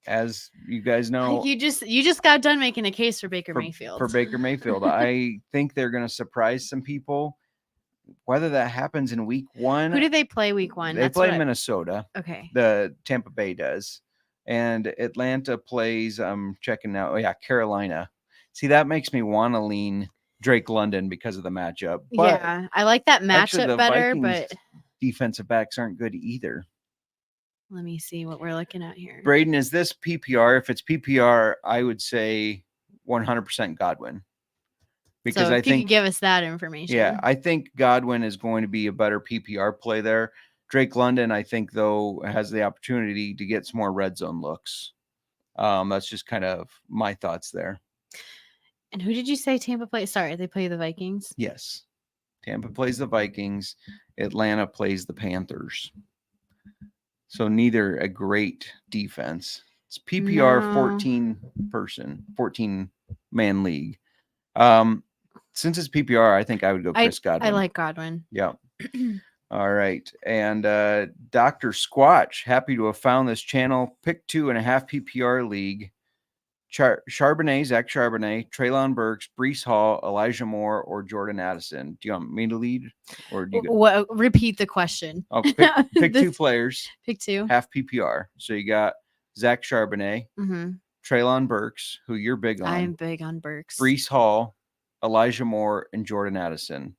as you guys know, you just got done making a case for Baker Mayfield. For Baker Mayfield, I think they're going to surprise some people. Whether that happens in week 1, who do they play week 1? They play Minnesota. Okay, the Tampa Bay does, and Atlanta plays. I'm checking now. Oh yeah, Carolina. See, that makes me want to lean Drake London because of the matchup. But yeah, I like that matchup better. Vikings but defensive backs aren't good either. Let me see what we're looking at here. Braden, is this PPR? If it's PPR, I would say 100% Godwin. Because I think you could give us that information. Yeah, I think Godwin is going to be a better PPR play there. Drake London, I think, though, has the opportunity to get some more red zone looks. That's just kind of my thoughts there. And who did you say Tampa plays? Sorry, they play the Vikings? Yes. Tampa plays the Vikings. Atlanta plays the Panthers. So neither a great defense. It's PPR 14-man league. Since it's PPR, I think I would go Chris Godwin. I like Godwin. Yeah. All right. And Dr. Squatch, happy to have found this channel. Pick 2.5 PPR league. Charbonnet, Zach Charbonnet, Treylon Burks, Breece Hall, Elijah Moore, or Jordan Addison. Do you want me to lead? Or do you repeat the question? Oh, pick 2 players. Pick 2. Half PPR. So you got Zach Charbonnet, Treylon Burks, who you're big on. I'm big on Burks. Breece Hall, Elijah Moore, and Jordan Addison.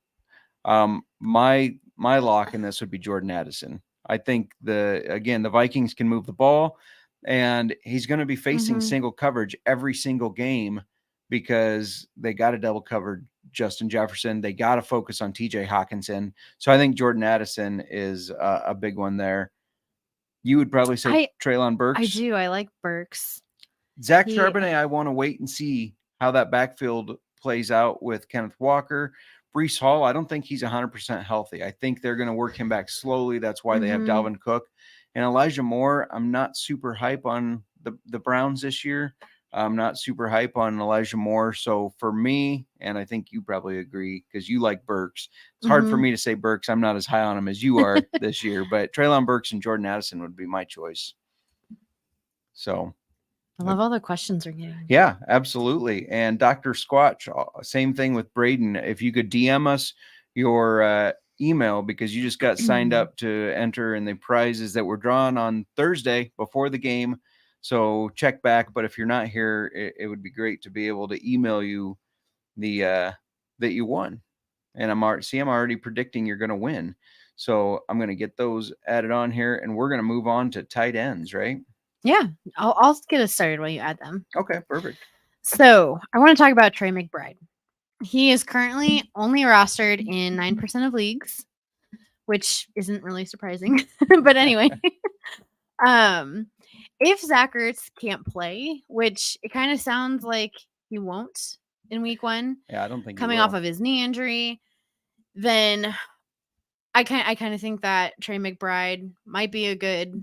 My lock in this would be Jordan Addison. I think the Vikings can move the ball, and he's going to be facing single coverage every single game because they got to double cover Justin Jefferson. They got to focus on TJ Hawkinson. So I think Jordan Addison is a big one there. You would probably say Treylon Burks. I do. I like Burks. Zach Charbonnet, I want to wait and see how that backfield plays out with Kenneth Walker. Breece Hall, I don't think he's 100% healthy. I think they're going to work him back slowly. That's why they have Dalvin Cook. And Elijah Moore, I'm not super hype on the Browns this year. I'm not super hype on Elijah Moore. So for me, and I think you probably agree because you like Burks, it's hard for me to say Burks. I'm not as high on him as you are this year, but Treylon Burks and Jordan Addison would be my choice. So I love all the questions we're getting. Yeah, absolutely. And Dr. Squatch, same thing with Braden. If you could DM us your email because you just got signed up to enter in the prizes that were drawn on Thursday before the game. So check back. But if you're not here, it would be great to be able to email you the that you won. And I'm already predicting you're going to win. So I'm going to get those added on here, and we're going to move on to tight ends, right? Yeah, I'll get us started while you add them. Okay, perfect. So I want to talk about Trey McBride. He is currently only rostered in 9% of leagues, which isn't really surprising. But anyway, if Zach Ertz can't play, which it kind of sounds like he won't in week 1, yeah, I don't think coming off of his knee injury, then I kind of think that Trey McBride might be a good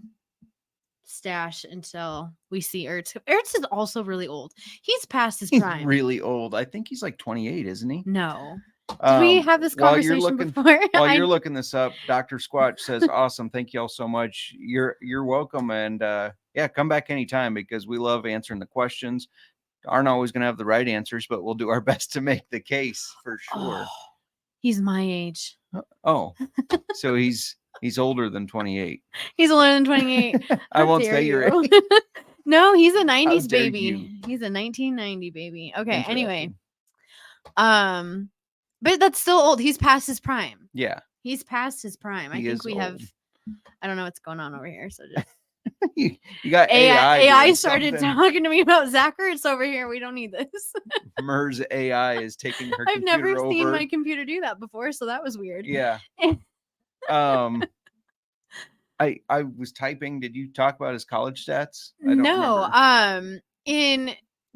stash until we see Ertz. Ertz is also really old. He's past his prime. He's really old. I think he's like 28, isn't he? No. Did we have this conversation before? While you're looking this up, Dr. Squatch says, awesome. Thank you all so much. You're welcome. And yeah, come back anytime because we love answering the questions. Aren't always going to have the right answers, but we'll do our best to make the case for sure. Oh, he's my age. Oh, so he's older than 28. He's older than 28. I won't say your age. No, he's a 90s baby. He's a 1990 baby. Okay, anyway. But that's still old. He's past his prime. Yeah. He's past his prime. I think we have I don't know what's going on over here, so just you got AI started talking to me about Zach Ertz over here. We don't need this. MERS AI is taking her I've computer never seen over. my computer do that before, so that was weird. Yeah. I was typing. Did you talk about his college stats? I don't remember. In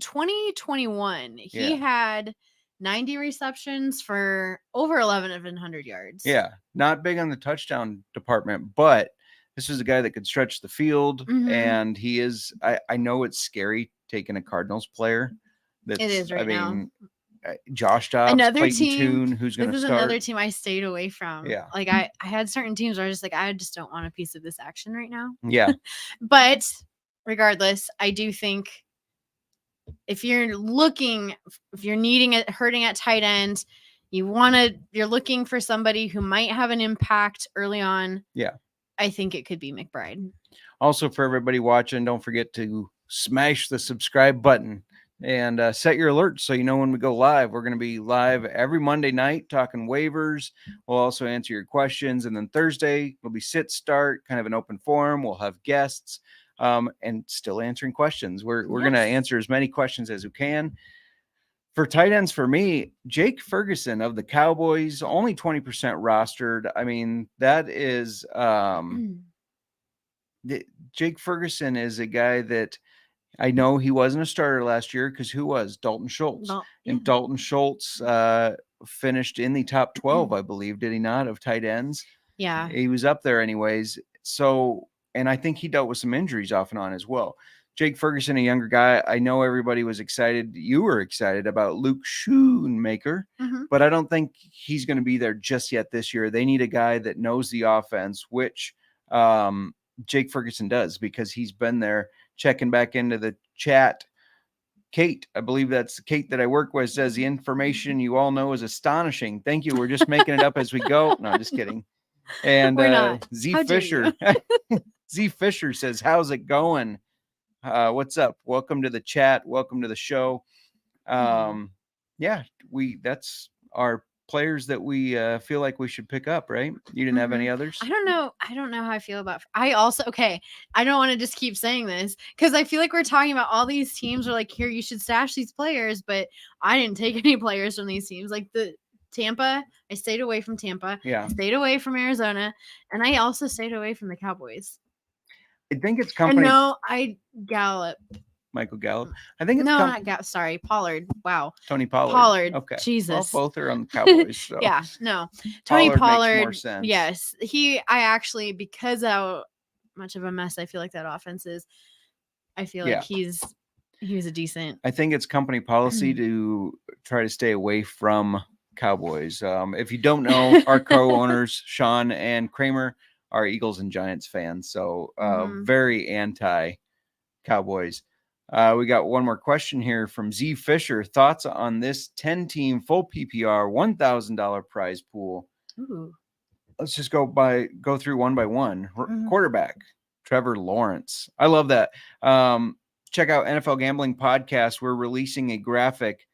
2021, he had 90 receptions for over 1,100 yards. Yeah, not big on the touchdown department, but this is a guy that could stretch the field, and he is. I know it's scary taking a Cardinals player. It is right now. Josh Dobbs, another Clayton team Tune, who's going to start. Another team I stayed away from. Yeah, like I had certain teams where I was just like, I just don't want a piece of this action right now. Yeah, but regardless, I do think if you're needing it, hurting at tight end, you're looking for somebody who might have an impact early on. Yeah, I think it could be McBride. Also, for everybody watching, don't forget to smash the subscribe button and set your alerts so you know when we go live. We're going to be live every Monday night talking waivers. We'll also answer your questions. And then Thursday will be sit start, kind of an open forum. We'll have guests and still answering questions. We're going to answer as many questions as we can. For tight ends, for me, Jake Ferguson of the Cowboys, only 20% rostered. I mean, that is Jake Ferguson is a guy that I know he wasn't a starter last year because who was? Dalton Schultz. And Dalton Schultz finished in the top 12, I believe, did he not, of tight ends? Yeah. He was up there anyways. So, and I think he dealt with some injuries off and on as well. Jake Ferguson, a younger guy. I know everybody was excited. You were excited about Luke Schoonmaker, but I don't think he's going to be there just yet this year. They need a guy that knows the offense, which Jake Ferguson does because he's been there. Checking back into the chat, Kate, I believe that's Kate that I work with, says the information you all know is astonishing. Thank you. We're just making it up as we go. No, just kidding. And Z Fisher, Z Fisher says, "How's it going? What's up? Welcome to the chat. Welcome to the show." Yeah, that's our players that we feel like we should pick up, right? You didn't have any others? I don't know how I feel about. I also okay. I don't want to just keep saying this because I feel like we're talking about all these teams are like, here you should stash these players, but I didn't take any players from these teams. Like the Tampa, I stayed away from Tampa. Yeah. I stayed away from Arizona, and I also stayed away from the Cowboys. I think it's And company. no, I Gallup. Michael Gallup. I think it's No, not Gallup. Sorry, Pollard. Wow. Tony Pollard. Pollard. Okay. Jesus. Well, both are on the Cowboys. So. Yeah. No. Tony Pollard makes more Pollard. sense. Yes. I actually, because how much of a mess I feel like that offense is, I feel like he was a decent. I think it's company policy to try to stay away from Cowboys. If you don't know, our co-owners, Sean and Kramer, are Eagles and Giants fans. So very anti-Cowboys. We got one more question here from Z Fisher. Thoughts on this 10-team full PPR $1,000 prize pool? Ooh. Let's just go through one by one. Quarterback, Trevor Lawrence. I love that. Check out NFL Gambling Podcast. We're releasing a graphic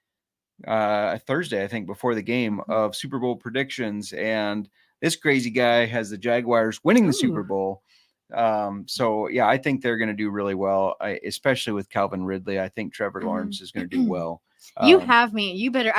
Thursday, I think, before the game of Super Bowl predictions. And this crazy guy has the Jaguars winning the Super Bowl. So yeah, I think they're going to do really well, especially with Calvin Ridley. I think Trevor Lawrence is going to do well. You have me. You better.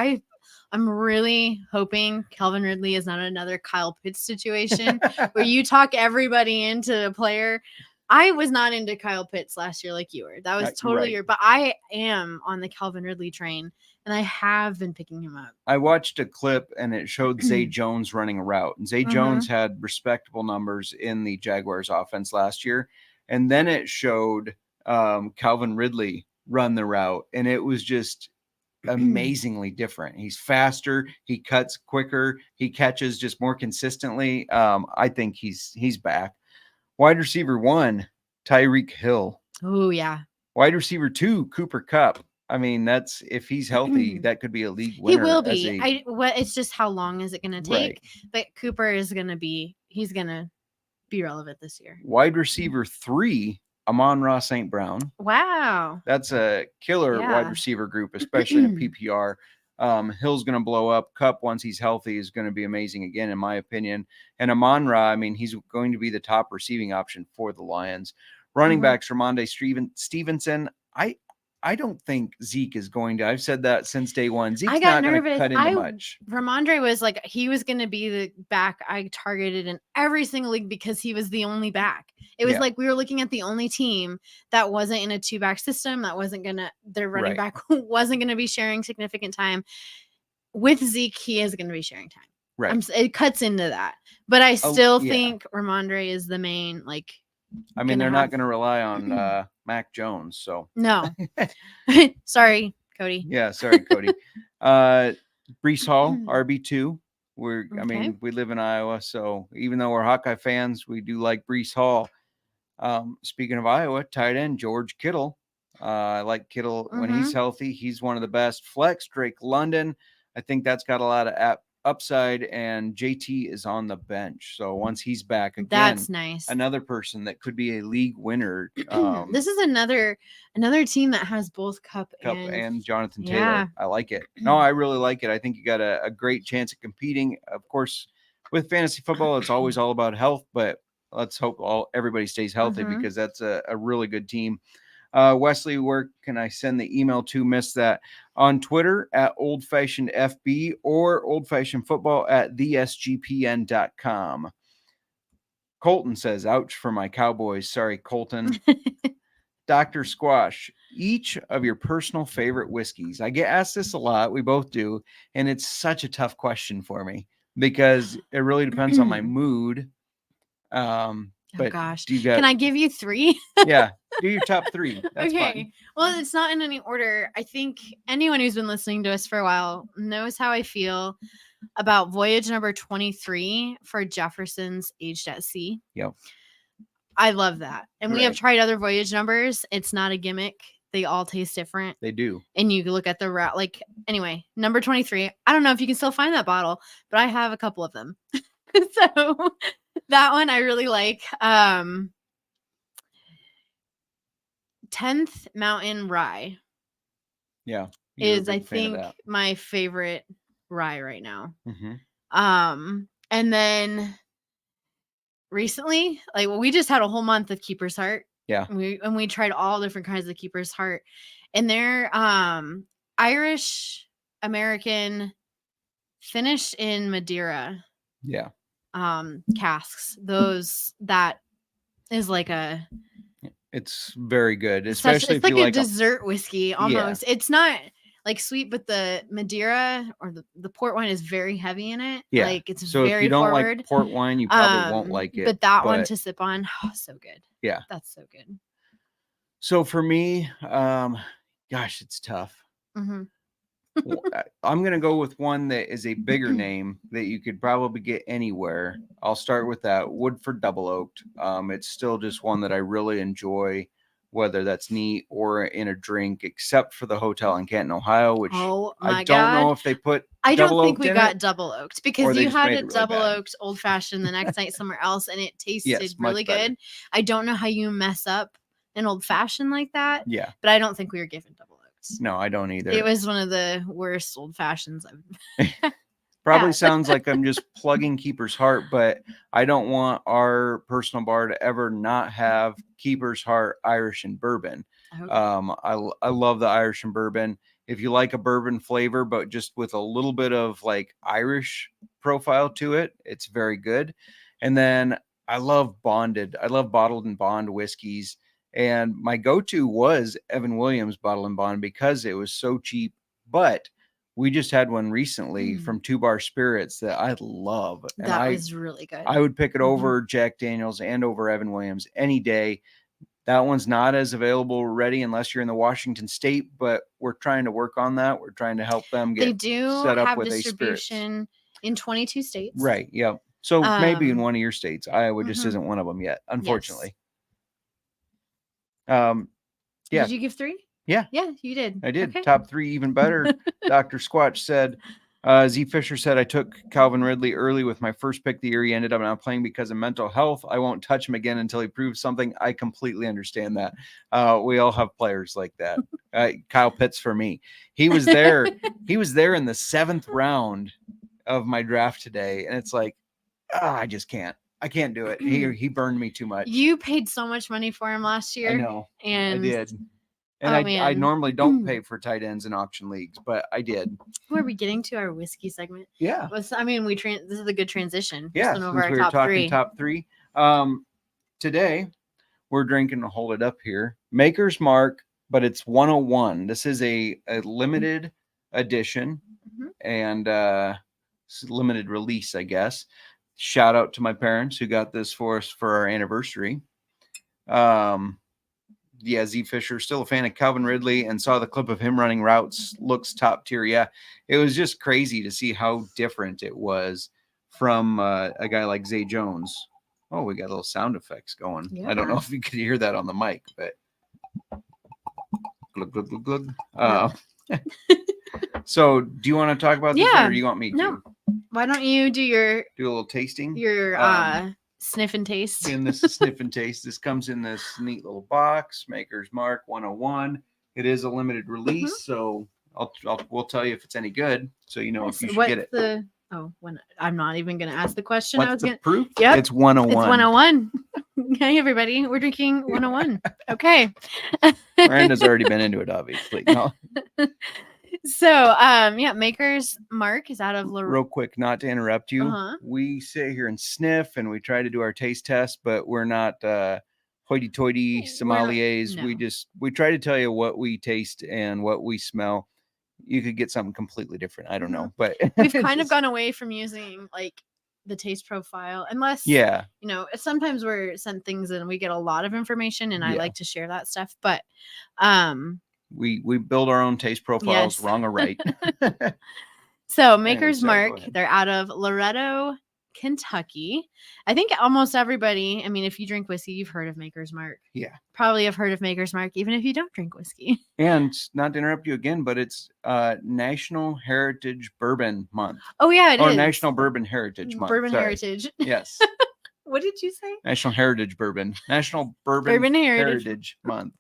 I'm really hoping Calvin Ridley is not another Kyle Pitts situation where you talk everybody into a player. I was not into Kyle Pitts last year like you were. That was totally your. But I am on the Calvin Ridley train, and I have been picking him up. I watched a clip, and it showed Zay Jones running a route. And Zay Jones had respectable numbers in the Jaguars offense last year. And then it showed Calvin Ridley run the route, and it was just amazingly different. He's faster, he cuts quicker, he catches just more consistently. I think he's back. Wide receiver 1, Tyreek Hill. Oh yeah. Wide receiver 2, Cooper Kupp. I mean, that's if he's healthy, that could be a league winner. He will be. It's just how long is it going to take? Right. But Cooper is going to be. He's going to be relevant this year. Wide receiver 3, Amon-Ra St. Brown. Wow, that's a killer wide receiver group, especially in a PPR. Hill's going to blow up. Kupp, once he's healthy, is going to be amazing again, in my opinion. And Amon-Ra, I mean, he's going to be the top receiving option for the Lions. Running backs, Ramondre Stevenson. I don't think Zeke is going to. I've said that since day one. Zeke's not going to cut into much. Ramondre was like, he was going to be the back I targeted in every single league because he was the only back. It was like we were looking at the only team that wasn't in a 2-back system. That wasn't going to, their running back wasn't going to be sharing significant time. With Zeke, he is going to be sharing time. Right. It cuts into that. But I still think Ramondre is the main, like, I mean, they're not going to rely on Mac Jones. So no, sorry, Cody. Yeah, sorry, Cody. Breece Hall, RB2. I mean, we live in Iowa, so even though we're Hawkeye fans, we do like Breece Hall. Speaking of Iowa, tight end George Kittle. I like Kittle when he's healthy. He's one of the best. Flex Drake London. I think that's got a lot of upside, and JT is on the bench. So once he's back again, that's nice. Another person that could be a league winner. This is another team that has both Kupp and Jonathan Taylor. I like it. No, I really like it. I think you got a great chance of competing. Of course, with fantasy football, it's always all about health, but let's hope everybody stays healthy because that's a really good team. Wesley, where can I send the email to? Missed that. On Twitter at oldfashionedfb or oldfashionedfootball at thesgpn.com. Colton says, ouch for my Cowboys. Sorry, Colton. Dr. Squash, each of your personal favorite whiskeys. I get asked this a lot. We both do. And it's such a tough question for me because it really depends on my mood. But gosh, can I give you 3? Yeah, do your top 3. That's okay. Fine. Well, it's not in any order. I think anyone who's been listening to us for a while knows how I feel about voyage number 23 for Jefferson's Aged at Sea. Yep. I love that. And we have tried other voyage numbers. It's not a gimmick. They all taste different. They do. And you can look at the route. Like, anyway, number 23. I don't know if you can still find that bottle, but I have a couple of them. So that one I really like. 10th Mountain Rye. Yeah. Is I think my favorite rye right now. Mm-hmm. And then recently, like we just had a whole month of Keeper's Heart. Yeah. We tried all different kinds of Keeper's Heart, and they're Irish American finished in Madeira. Yeah. Casks. Those that is like it's very good, especially it's if like you a like dessert whiskey almost. It's not like sweet, but the Madeira or the port wine is very heavy in it. Yeah. Like it's so very if you don't forward. like port wine, you probably won't like it. But that one to sip on, so good. Yeah. That's so good. So for me, gosh, it's tough. Mm-hmm. I'm going to go with one that is a bigger name that you could probably get anywhere. I'll start with that Woodford Double Oaked. It's still just one that I really enjoy, whether that's neat or in a drink, except for the hotel in Canton, Ohio, which I don't know if they put. I don't think oaked we in got it, double oaked or because they you just had made a it really double bad. oaked old fashioned the next night somewhere else, and it tasted Yes, much really better. good. I don't know how you mess up an old fashioned like that. Yeah. But I don't think we were given double oaked. No, I don't either. It was one of the worst old fashions I've Probably sounds like I'm just plugging Keeper's Heart, but I don't want our personal bar to ever not have Keeper's Heart Irish and bourbon. Okay. I love the Irish and bourbon. If you like a bourbon flavor, but just with a little bit of like Irish profile to it, it's very good. And then I love bonded. I love bottled and bond whiskeys. And my go-to was Evan Williams Bottle and Bond because it was so cheap. But we just had one recently from Two Bar Spirits that I love. And that was really good. I would pick it over Jack Daniels and over Evan Williams any day. That one's not as available ready unless you're in the Washington state, but we're trying to work on that. We're trying to help them get set up with distribution in 22 states. Right. Yeah. So maybe in one of your states. Iowa just isn't one of them yet, unfortunately. Yes. Did you give 3? Yeah. Yeah, you did. I did. Okay. Top 3, even better. Dr. Squatch said, Z Fisher said, I took Calvin Ridley early with my first pick the year he ended up not playing because of mental health. I won't touch him again until he proves something. I completely understand that. We all have players like that. Kyle Pitts for me. He was there. He was there in the 7th round of my draft today. And it's like, I just can't. I can't do it. He burned me too much. You paid so much money for him last year. I know. And I did. And I normally don't pay for tight ends in auction leagues, but I did. Were we getting to our whiskey segment? Yeah. This is a good transition. Yeah. Since we were talking top 3. Today we're drinking, hold it up here, Maker's Mark, but it's 101. This is a limited edition and limited release, I guess. Shout out to my parents who got this for us for our anniversary. Yeah, Z Fisher, still a fan of Calvin Ridley and saw the clip of him running routes. Looks top tier. Yeah, it was just crazy to see how different it was from a guy like Zay Jones. Oh, we got little sound effects going. Yeah. I don't know if you could hear that on the mic, but glug, glug, glug, glug. So do you want to talk about this or do you want me to? No. Why don't you do a little tasting? Your sniff and taste. And this is sniff and taste. This comes in this neat little box, Maker's Mark 101. It is a limited release, so we'll tell you if it's any good, so you know if you should get it. I'm not even going to ask the question. What's the proof? Yeah, it's 101. It's 101. Hey, everybody, we're drinking 101. Okay. Miranda's already been into it, obviously. No. So, Maker's Mark is out of real quick, not to interrupt you. We sit here and sniff and we try to do our taste test, but we're not hoity-toity sommeliers. No. We try to tell you what we taste and what we smell. You could get something completely different. I don't know, but we've kind of gone away from using like the taste profile, unless sometimes we're sent things and we get a lot of information, and I like to share that stuff, but we build our own taste profiles, wrong or right. So Maker's Mark, they're out of Loretto, Kentucky. I think almost everybody, I mean, if you drink whiskey, you've heard of Maker's Mark. Yeah. Probably have heard of Maker's Mark, even if you don't drink whiskey. And not to interrupt you again, but it's National Heritage Bourbon Month. Oh, yeah, it is. National Bourbon Heritage Month. Bourbon Heritage. Yes. What did you say? National Heritage Bourbon. National Bourbon, Heritage Month.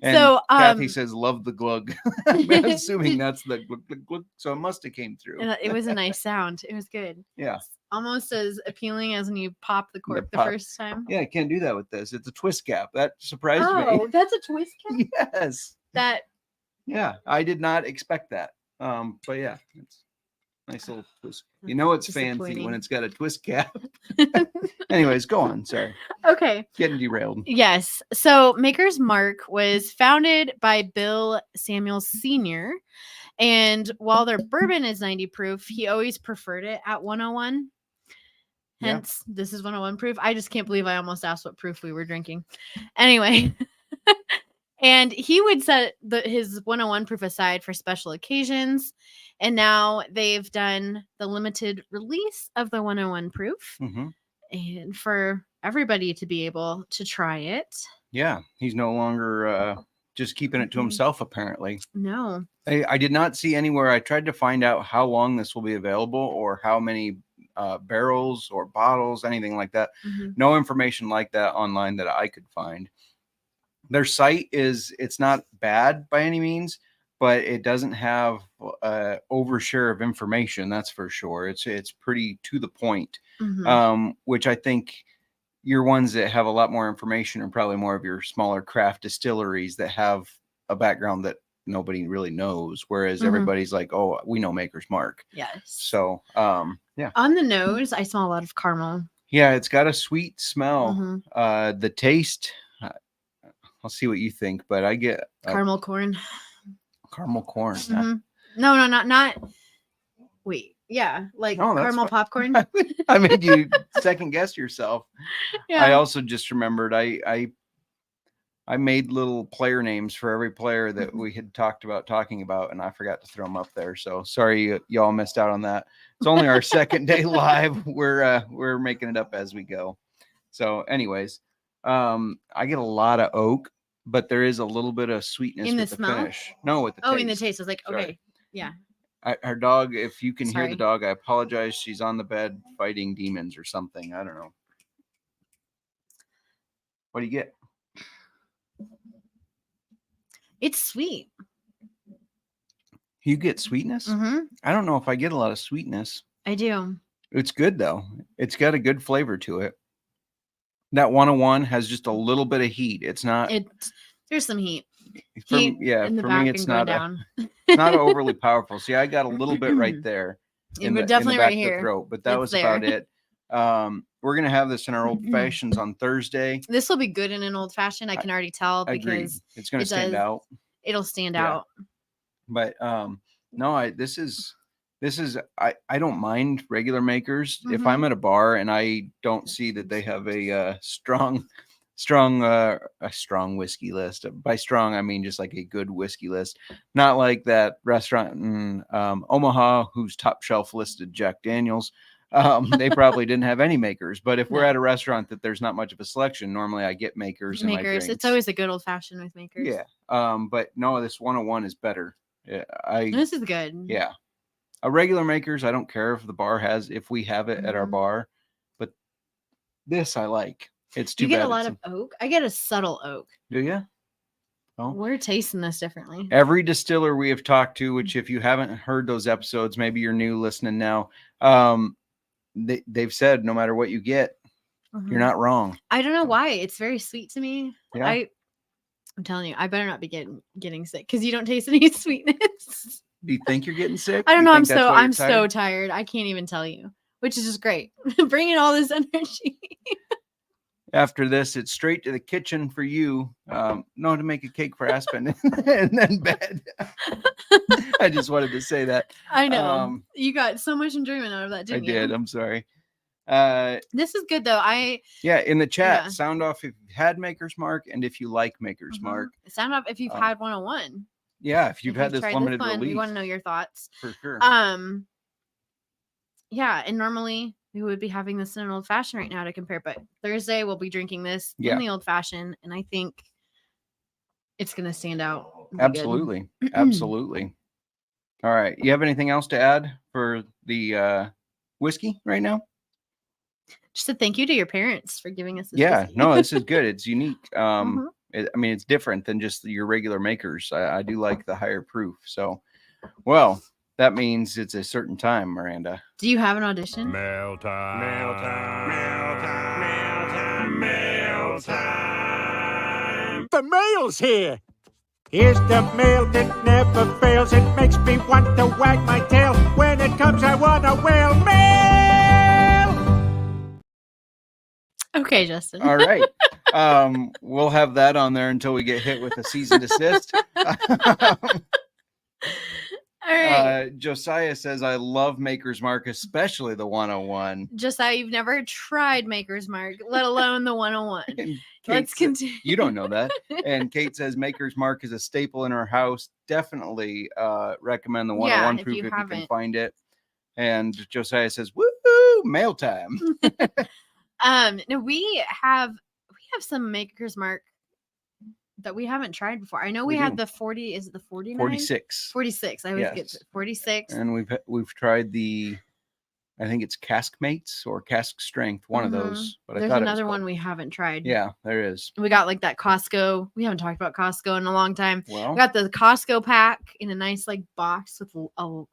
And So, Kathy says, love the glug. I'm assuming that's the glug, glug, glug. So it must have came through. it was a nice sound. It was good. Yeah. It's almost as appealing as when you pop the cork the pop. first time. Yeah, I can't do that with this. It's a twist cap. That surprised Oh, me. that's a twist cap? Yes. That Yeah, I did not expect that. But yeah, it's a nice little twist. You know it's fancy when disappointing. it's got a twist cap. Anyways, go on. Sorry. Okay. Getting derailed. Yes. So Maker's Mark was founded by Bill Samuels Sr. And while their bourbon is 90 proof, he always preferred it at 101. Hence, this is 101 proof. I just can't believe I almost asked what proof we were drinking. Anyway. And he would set his 101 proof aside for special occasions. And now they've done the limited release of the 101 proof. Mm-hmm. And for everybody to be able to try it. Yeah, he's no longer just keeping it to himself, apparently. No. I did not see anywhere. I tried to find out how long this will be available or how many barrels or bottles, anything like that. Mm-hmm. No information like that online that I could find. Their site it's not bad by any means, but it doesn't have overshare of information. That's for sure. It's pretty to the point, which I think your ones that have a lot more information are probably more of your smaller craft distilleries that have a background that nobody really knows. Whereas everybody's like, oh, we know Maker's Mark. Yes. So, yeah. On the nose, I smell a lot of caramel. Yeah, it's got a sweet smell. The taste, I'll see what you think, but I get Caramel corn. Caramel corn. No, not. Wait, yeah, like caramel popcorn. I made you second guess yourself. Yeah. I also just remembered I made little player names for every player that we had talking about, and I forgot to throw them up there. So sorry, y'all missed out on that. It's only our second day live. We're making it up as we go. So, anyways, I get a lot of oak, but there is a little bit of sweetness in with the the smell. finish. No, with the taste. Oh, in the taste. I was like, okay, Sorry. yeah. Our dog, if you can hear Sorry. the dog, I apologize. She's on the bed fighting demons or something. I don't know. What do you get? It's sweet. You get sweetness? I don't know if I get a lot of sweetness. I do. It's good, though. It's got a good flavor to it. That 101 has just a little bit of heat. It's not. There's some heat. For In the for back me, it's and going not down. not overly powerful. See, I got a little bit right there. Definitely back right of here. the throat, but that It's was there. about it. We're gonna have this in our old fashions on Thursday. This will be good in an old fashioned. I can already tell Agreed. because It's gonna stand out. It'll stand Yeah. out. But no, this is I don't mind regular makers. If I'm at a bar and I don't see that they have a strong whiskey list. By strong, I mean just like a good whiskey list, not like that restaurant in Omaha whose top shelf listed Jack Daniels. They probably didn't have any makers, but if we're at a restaurant that there's not much of a selection, normally I get makers. In my drinks. It's always a good old fashioned with makers. Yeah. But no, this 101 is better. This is good. Yeah. A regular makers, I don't care if the bar if we have it at our bar, but this I like. It's too You get bad a lot of oak. I get a subtle oak. Do you? Oh. We're tasting this differently. Every distiller we have talked to, which if you haven't heard those episodes, maybe you're new listening now. They've said no matter what you get, you're not wrong. I don't know why. It's very sweet to me. Yeah. I'm telling you, I better not be getting sick because you don't taste any sweetness. Do you think you're getting sick? I don't know. I'm so so tired. I can't even tell you, which is just great. Bringing all this energy. After this, it's straight to the kitchen for you. No, to make a cake for Aspen and then bed. I just wanted to say that. I know. You got so much enjoyment out of that, didn't you? I did. I'm sorry. This is good though. In the chat, sound off if you had Maker's Mark and if you like Maker's Mark. Sound off if you've had 101. Yeah, if you've had this limited release, we want to know your thoughts. For sure. Yeah, and normally we would be having this in an old fashioned right now to compare, but Thursday we'll be drinking this in the old fashioned, and I think it's gonna stand out. Absolutely. Absolutely. All right. You have anything else to add for the whiskey right now? Just a thank you to your parents for giving us this. Yeah, whiskey. no, this is good. It's unique. Mhm. I mean, it's different than just your regular makers. I do like the higher proof. So, well, that means it's a certain time, Miranda. Do you have an audition? Mail time. Mail time. Mail time. Mail time. Mail time. The mail's here. Here's the mail that never fails. It makes me want to wag my tail. When it comes, I want to wail. Mail! Okay, Justin. All right. We'll have that on there until we get hit with a cease and desist. All right. Josiah says, I love Maker's Mark, especially the 101. Josiah, you've never tried Maker's Mark, let alone the 101. And Let's Kate continue. You don't know that. And Kate says, Maker's Mark is a staple in our house. Definitely recommend the 101 proof if you can find it. And Josiah says, woo, mail time. No, we have some Maker's Mark that we haven't tried before. I know we had the 40, is it the 49? 46. 46. I always get 46. And we've tried the, I think it's Cask Mates or Cask Strength, one of those. But there's another one we haven't tried. Yeah, there is. We got like that Costco. We haven't talked about Costco in a long time. Well, we got the Costco pack in a nice like box with a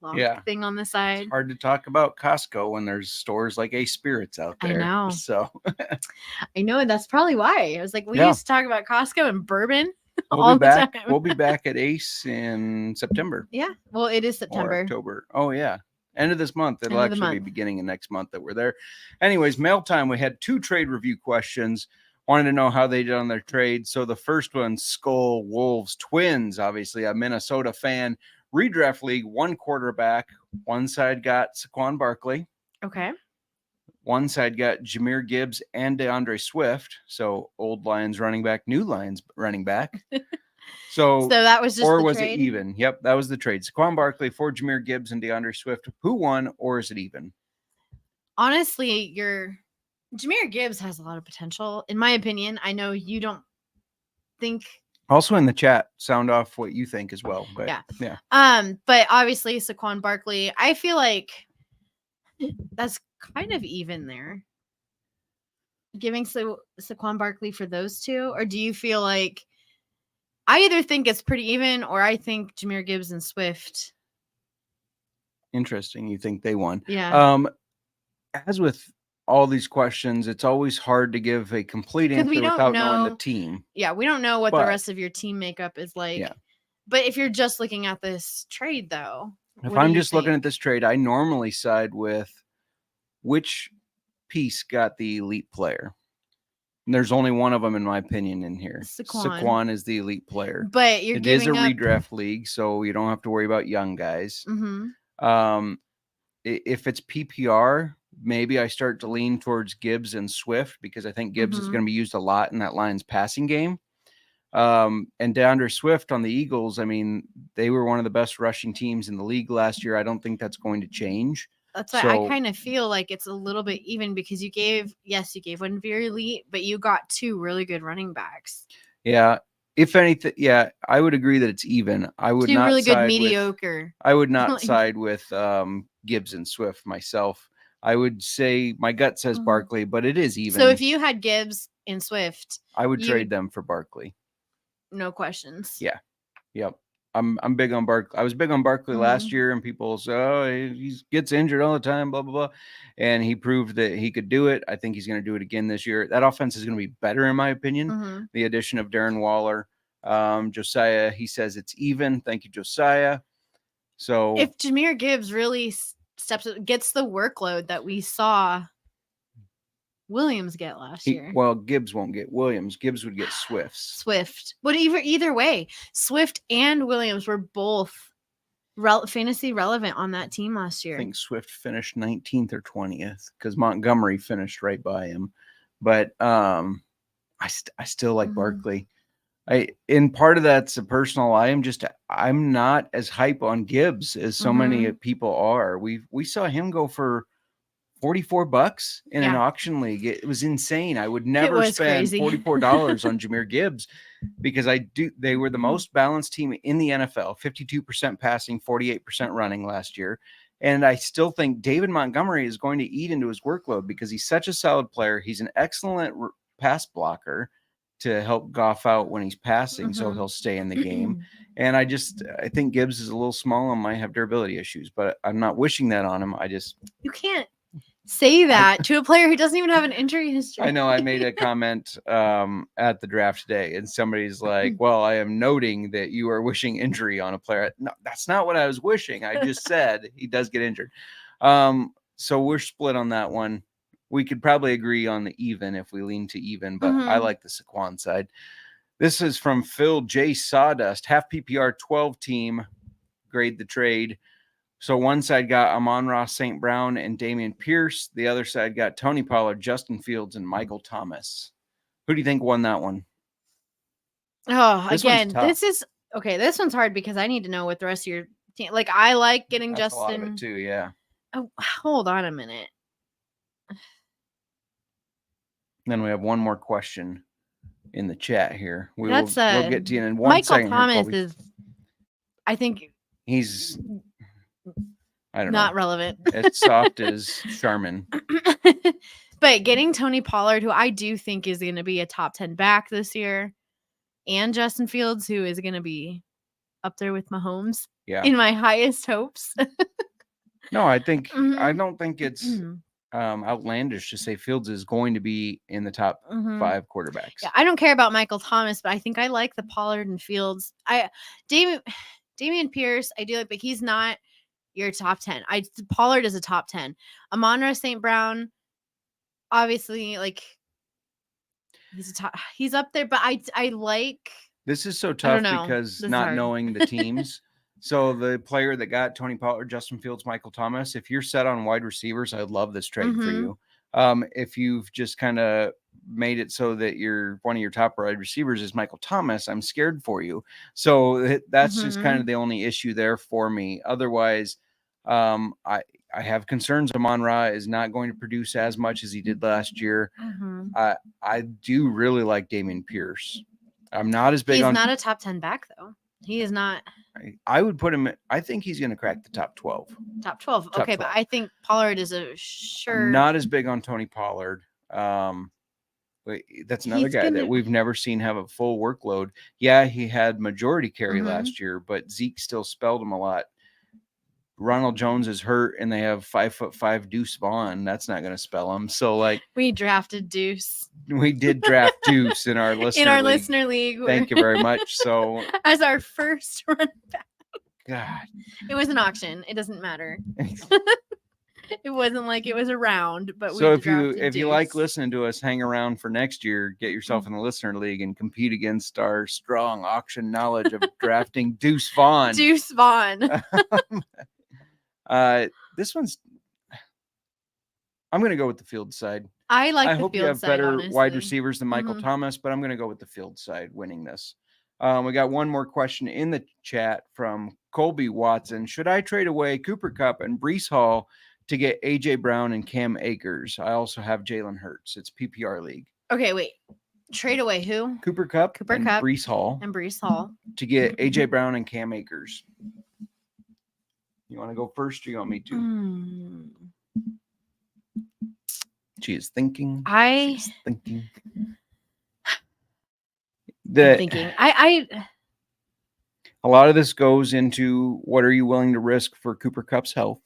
lock thing on the side. It's hard to talk about Costco when there's stores like Ace Spirits out there. I know. So I know, and that's probably why. I was like, we used to talk about Costco and bourbon all the time. We'll be back at Ace in September. Yeah. Well, it is September. Or October. Oh, yeah. End of this month. It'll actually be beginning of next month that we're there. Anyways, mail time. We had 2 trade review questions. Wanted to know how they did on their trade. So the first one, Skull Wolves Twins, obviously a Minnesota fan. Redraft league, 1 quarterback. One side got Saquon Barkley. Okay. One side got Jahmyr Gibbs and DeAndre Swift. So old Lions running back, new Lions running back. So that was just or the was trade? it even? Yep, that was the trade. Saquon Barkley for Jahmyr Gibbs and DeAndre Swift. Who won, or is it even? Honestly, Jahmyr Gibbs has a lot of potential, in my opinion. I know you don't think. Also in the chat, sound off what you think as well. But yeah. But obviously Saquon Barkley, I feel like that's kind of even there. Giving Saquon Barkley for those two, or do you feel like I either think it's pretty even, or I think Jahmyr Gibbs and Swift. Interesting. You think they won? Yeah. As with all these questions, it's always hard to give a complete answer without knowing the team. Yeah, we don't know what the rest of your team makeup is like. Yeah. But if you're just looking at this trade, though, if I'm just looking at this trade, I normally side with which piece got the elite player. And there's only one of them, in my opinion, in here. Saquon is the elite player. But it is a redraft league, so you don't have to worry about young guys. Mm-hmm. If it's PPR, maybe I start to lean towards Gibbs and Swift because I think Gibbs is going to be used a lot in that Lions passing game. And DeAndre Swift on the Eagles, I mean, they were one of the best rushing teams in the league last year. I don't think that's going to change. That's why I kind of feel like it's a little bit even because you gave one very elite, but you got 2 really good running backs. Yeah. If anything, yeah, I would agree that it's even. I would 2 not really side good mediocre. I would not side with Gibbs and Swift myself. I would say my gut says Barkley, but it is even. So if you had Gibbs and Swift, I would trade them for Barkley. No questions. Yeah. Yep. I'm big on Barkley. I was big on Barkley last year, and people say, oh, he gets injured all the time, blah, blah, blah. And he proved that he could do it. I think he's going to do it again this year. That offense is going to be better, in my opinion. The addition of Darren Waller. Josiah, he says it's even. Thank you, Josiah. So if Jahmyr Gibbs really gets the workload that we saw Williams get last year. Well, Gibbs won't get Williams. Gibbs would get Swift. But either way, Swift and Williams were both fantasy relevant on that team last year. I think Swift finished 19th or 20th because Montgomery finished right by him. But I still like Barkley. And part of that's a personal. I'm not as hype on Gibbs as so many people are. We saw him go for $44 in an auction league. It was insane. I would never spend $44 on Jahmyr Gibbs because they were the most balanced team in the NFL, 52% passing, 48% running last year. And I still think David Montgomery is going to eat into his workload because he's such a solid player. He's an excellent pass blocker to help Goff out when he's passing, so he'll stay in the game. And I think Gibbs is a little small and might have durability issues, but I'm not wishing that on him. You can't say that to a player who doesn't even have an injury history. I know I made a comment at the draft today, and somebody's like, well, I am noting that you are wishing injury on a player. No, that's not what I was wishing. I just said he does get injured. So we're split on that one. We could probably agree on the even if we lean to even, but I like the Saquon side. This is from Phil J. Sawdust, half PPR 12 team, grade the trade. So one side got Amon-Ra St. Brown and Dameon Pierce. The other side got Tony Pollard, Justin Fields, and Michael Thomas. Who do you think won that one? Oh, again, this one's hard because I need to know what the rest of your team. Like, I like getting That's Justin. A lot of it too, yeah. Oh, hold on a minute. Then we have one more question in the chat here. We'll get to you in one Michael second. Thomas is, I think, he's, I don't not know, relevant. As soft as Charmin. But getting Tony Pollard, who I do think is going to be a top 10 back this year, and Justin Fields, who is going to be up there with Mahomes in my highest hopes. No, I think I don't think it's outlandish to say Fields is going to be in the top 5 quarterbacks. Yeah, I don't care about Michael Thomas, but I think I like the Pollard and Fields. Dameon Pierce, I do like, but he's not your top 10. Pollard is a top 10. Amon-Ra St. Brown, obviously, like he's up there, but I like. This is so tough because not knowing the teams. So the player that got Tony Pollard, Justin Fields, Michael Thomas, if you're set on wide receivers, I love this trade for you. If you've just kind of made it so that one of your top wide receivers is Michael Thomas, I'm scared for you. So that's just kind of the only issue there for me. Otherwise, I have concerns. Amon-Ra is not going to produce as much as he did last year. I do really like Dameon Pierce. I'm not as big He's not a top 10 back, though. He is not. I would put him. I think he's going to crack the top 12. Top 12. Okay, 12. But I think Pollard is I'm not as big on Tony Pollard. That's another guy that we've never seen have a full workload. Yeah, he had majority carry last year, but Zeke still spelled him a lot. Ronald Jones is hurt, and they have 5'5" Deuce Vaughn. That's not going to spell him. So, like, we drafted Deuce. We did draft Deuce in our listener league. Thank you very much. So, as our first run back. God, it was an auction. It doesn't matter. It wasn't like it was a round, but so if you like listening to us, hang around for next year. Get yourself in the listener league and compete against our strong auction knowledge of drafting Deuce Vaughn. Deuce Vaughn. This one's. I'm going to go with the field side. I hope you have better wide receivers than Michael Thomas, but I'm going to go with the field side winning this. We got one more question in the chat from Colby Watson. Should I trade away Cooper Kupp and Breece Hall to get AJ Brown and Cam Akers? I also have Jalen Hurts. It's PPR league. Okay, wait. Trade away who? Cooper Kupp and Breece Hall. And Breece Hall. To get AJ Brown and Cam Akers. You want to go first or you want me to? She is thinking. She's thinking. A lot of this goes into what are you willing to risk for Cooper Kupp's health?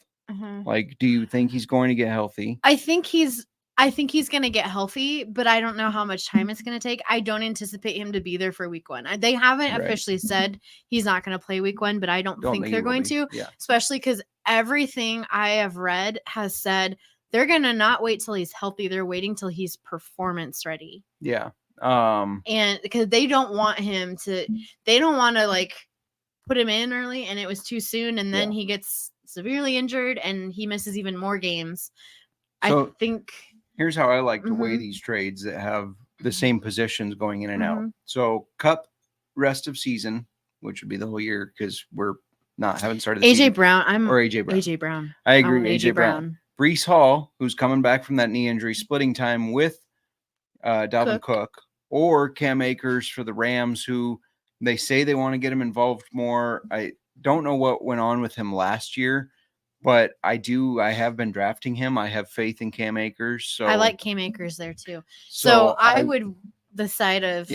Like, do you think he's going to get healthy? I think he's going to get healthy, but I don't know how much time it's going to take. I don't anticipate him to be there for week 1. They haven't officially said he's not going to play week 1, but I don't think they're going to, especially because everything I have read has said they're going to not wait till he's healthy. They're waiting till he's performance ready. Yeah. And because they don't want to like put him in early and it was too soon. And then he gets severely injured and he misses even more games. So, I think here's how I like to weigh these trades that have the same positions going in and out. So Kupp rest of season, which would be the whole year because we're haven't started AJ Brown. AJ Brown. I agree. AJ Brown. Breece Hall, who's coming back from that knee injury, splitting time with Dalvin Cook, or Cam Akers for the Rams, who they say they want to get him involved more. I don't know what went on with him last year, But I have been drafting him. I have faith in Cam Akers. So I like Cam Akers there too. So I would the side of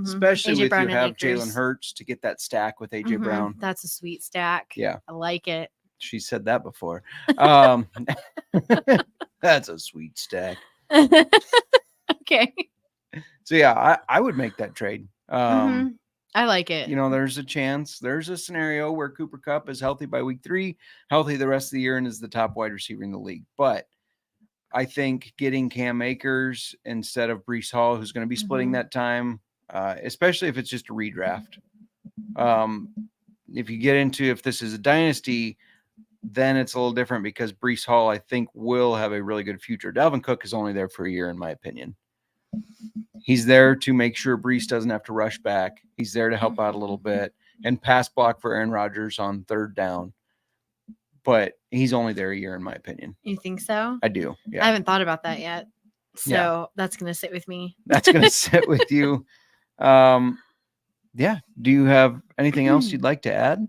especially AJ with Brown you and have Akers. Jalen Hurts to get that stack with AJ Brown. That's a sweet stack. Yeah. I like it. She said that before. That's a sweet stack. Okay. So yeah, I would make that trade. I like it. You know, there's a chance. There's a scenario where Cooper Kupp is healthy by week 3, healthy the rest of the year, and is the top wide receiver in the league. But I think getting Cam Akers instead of Breece Hall, who's going to be splitting that time, especially if it's just a redraft. If you get into if this is a dynasty, then it's a little different because Breece Hall, I think, will have a really good future. Dalvin Cook is only there for a year, in my opinion. He's there to make sure Breece doesn't have to rush back. He's there to help out a little bit and pass block for Aaron Rodgers on 3rd down. But he's only there a year, in my opinion. You think so? I do. Yeah. I haven't thought about that yet. So that's going to sit with me. That's going to sit with you. Yeah. Do you have anything else you'd like to add?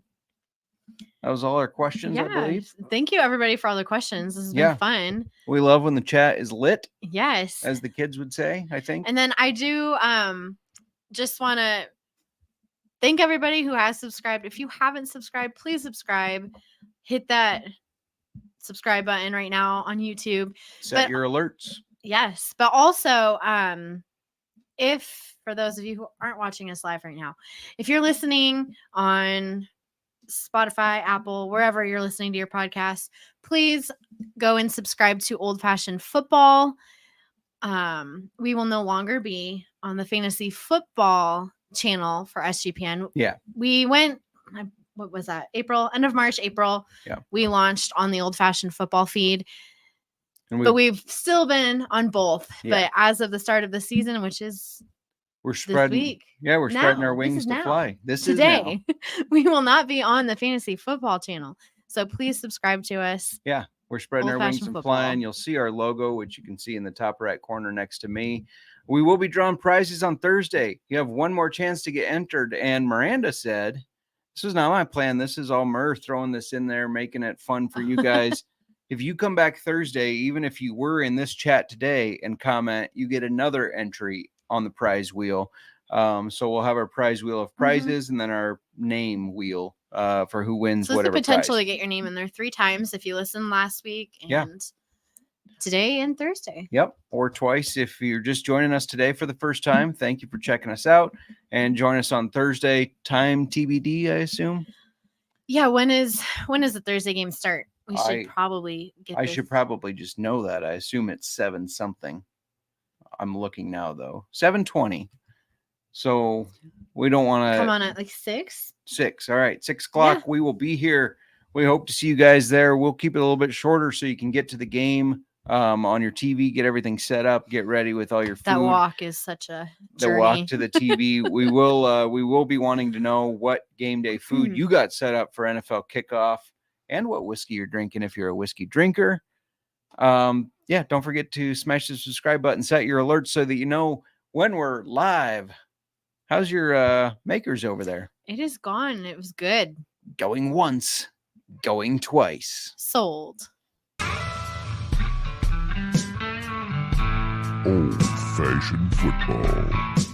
That was all our questions, I believe. Thank you, everybody, for all the questions. This has been fun. We love when the chat is lit. Yes. As the kids would say, I think. And then I do just want to thank everybody who has subscribed. If you haven't subscribed, please subscribe. Hit that subscribe button right now on YouTube. Set your alerts. Yes. But also, if for those of you who aren't watching us live right now, if you're listening on Spotify, Apple, wherever you're listening to your podcast, please go and subscribe to Old Fashioned Football. We will no longer be on the fantasy football channel for SGPN. Yeah. We went, what was that? End of March, April. Yeah. We launched on the Old Fashioned Football feed. But we've still been on both. Yeah. But as of the start of the season, which is we're spreading. this week, we're spreading our wings to fly. This today, is we will not be on the fantasy football channel. So please subscribe to us. Yeah, we're spreading our wings and Football. flying. You'll see our logo, which you can see in the top right corner next to me. We will be drawing prizes on Thursday. You have one more chance to get entered. And Miranda said, this is not my plan. This is all Mur throwing this in there, making it fun for you guys. If you come back Thursday, even if you were in this chat today and comment, you get another entry on the prize wheel. So we'll have our prize wheel of prizes and then our name wheel for who wins so whatever the potential prize. to get your name in there 3 times if you listened last week and today and Thursday. Yep. Or twice if you're just joining us today for the first time. Thank you for checking us out and join us on Thursday. Time TBD, I assume. Yeah. When is the Thursday game start? We should probably get I should probably just know that. I assume it's 7 something. I'm looking now though. 7:20. So we don't want to come on at like 6. 6. All right. 6 o'clock. We will be here. We hope to see you guys there. We'll keep it a little bit shorter so you can get to the game on your TV, get everything set up, get ready with all your food. That walk is such a journey. The walk to the TV. we will be wanting to know what game day food you got set up for NFL kickoff and what whiskey you're drinking if you're a whiskey drinker. Don't forget to smash the subscribe button, set your alerts so that you know when we're live. How's your makers over there? It is gone. It was good. Going once, going twice. Sold. Old-fashioned football.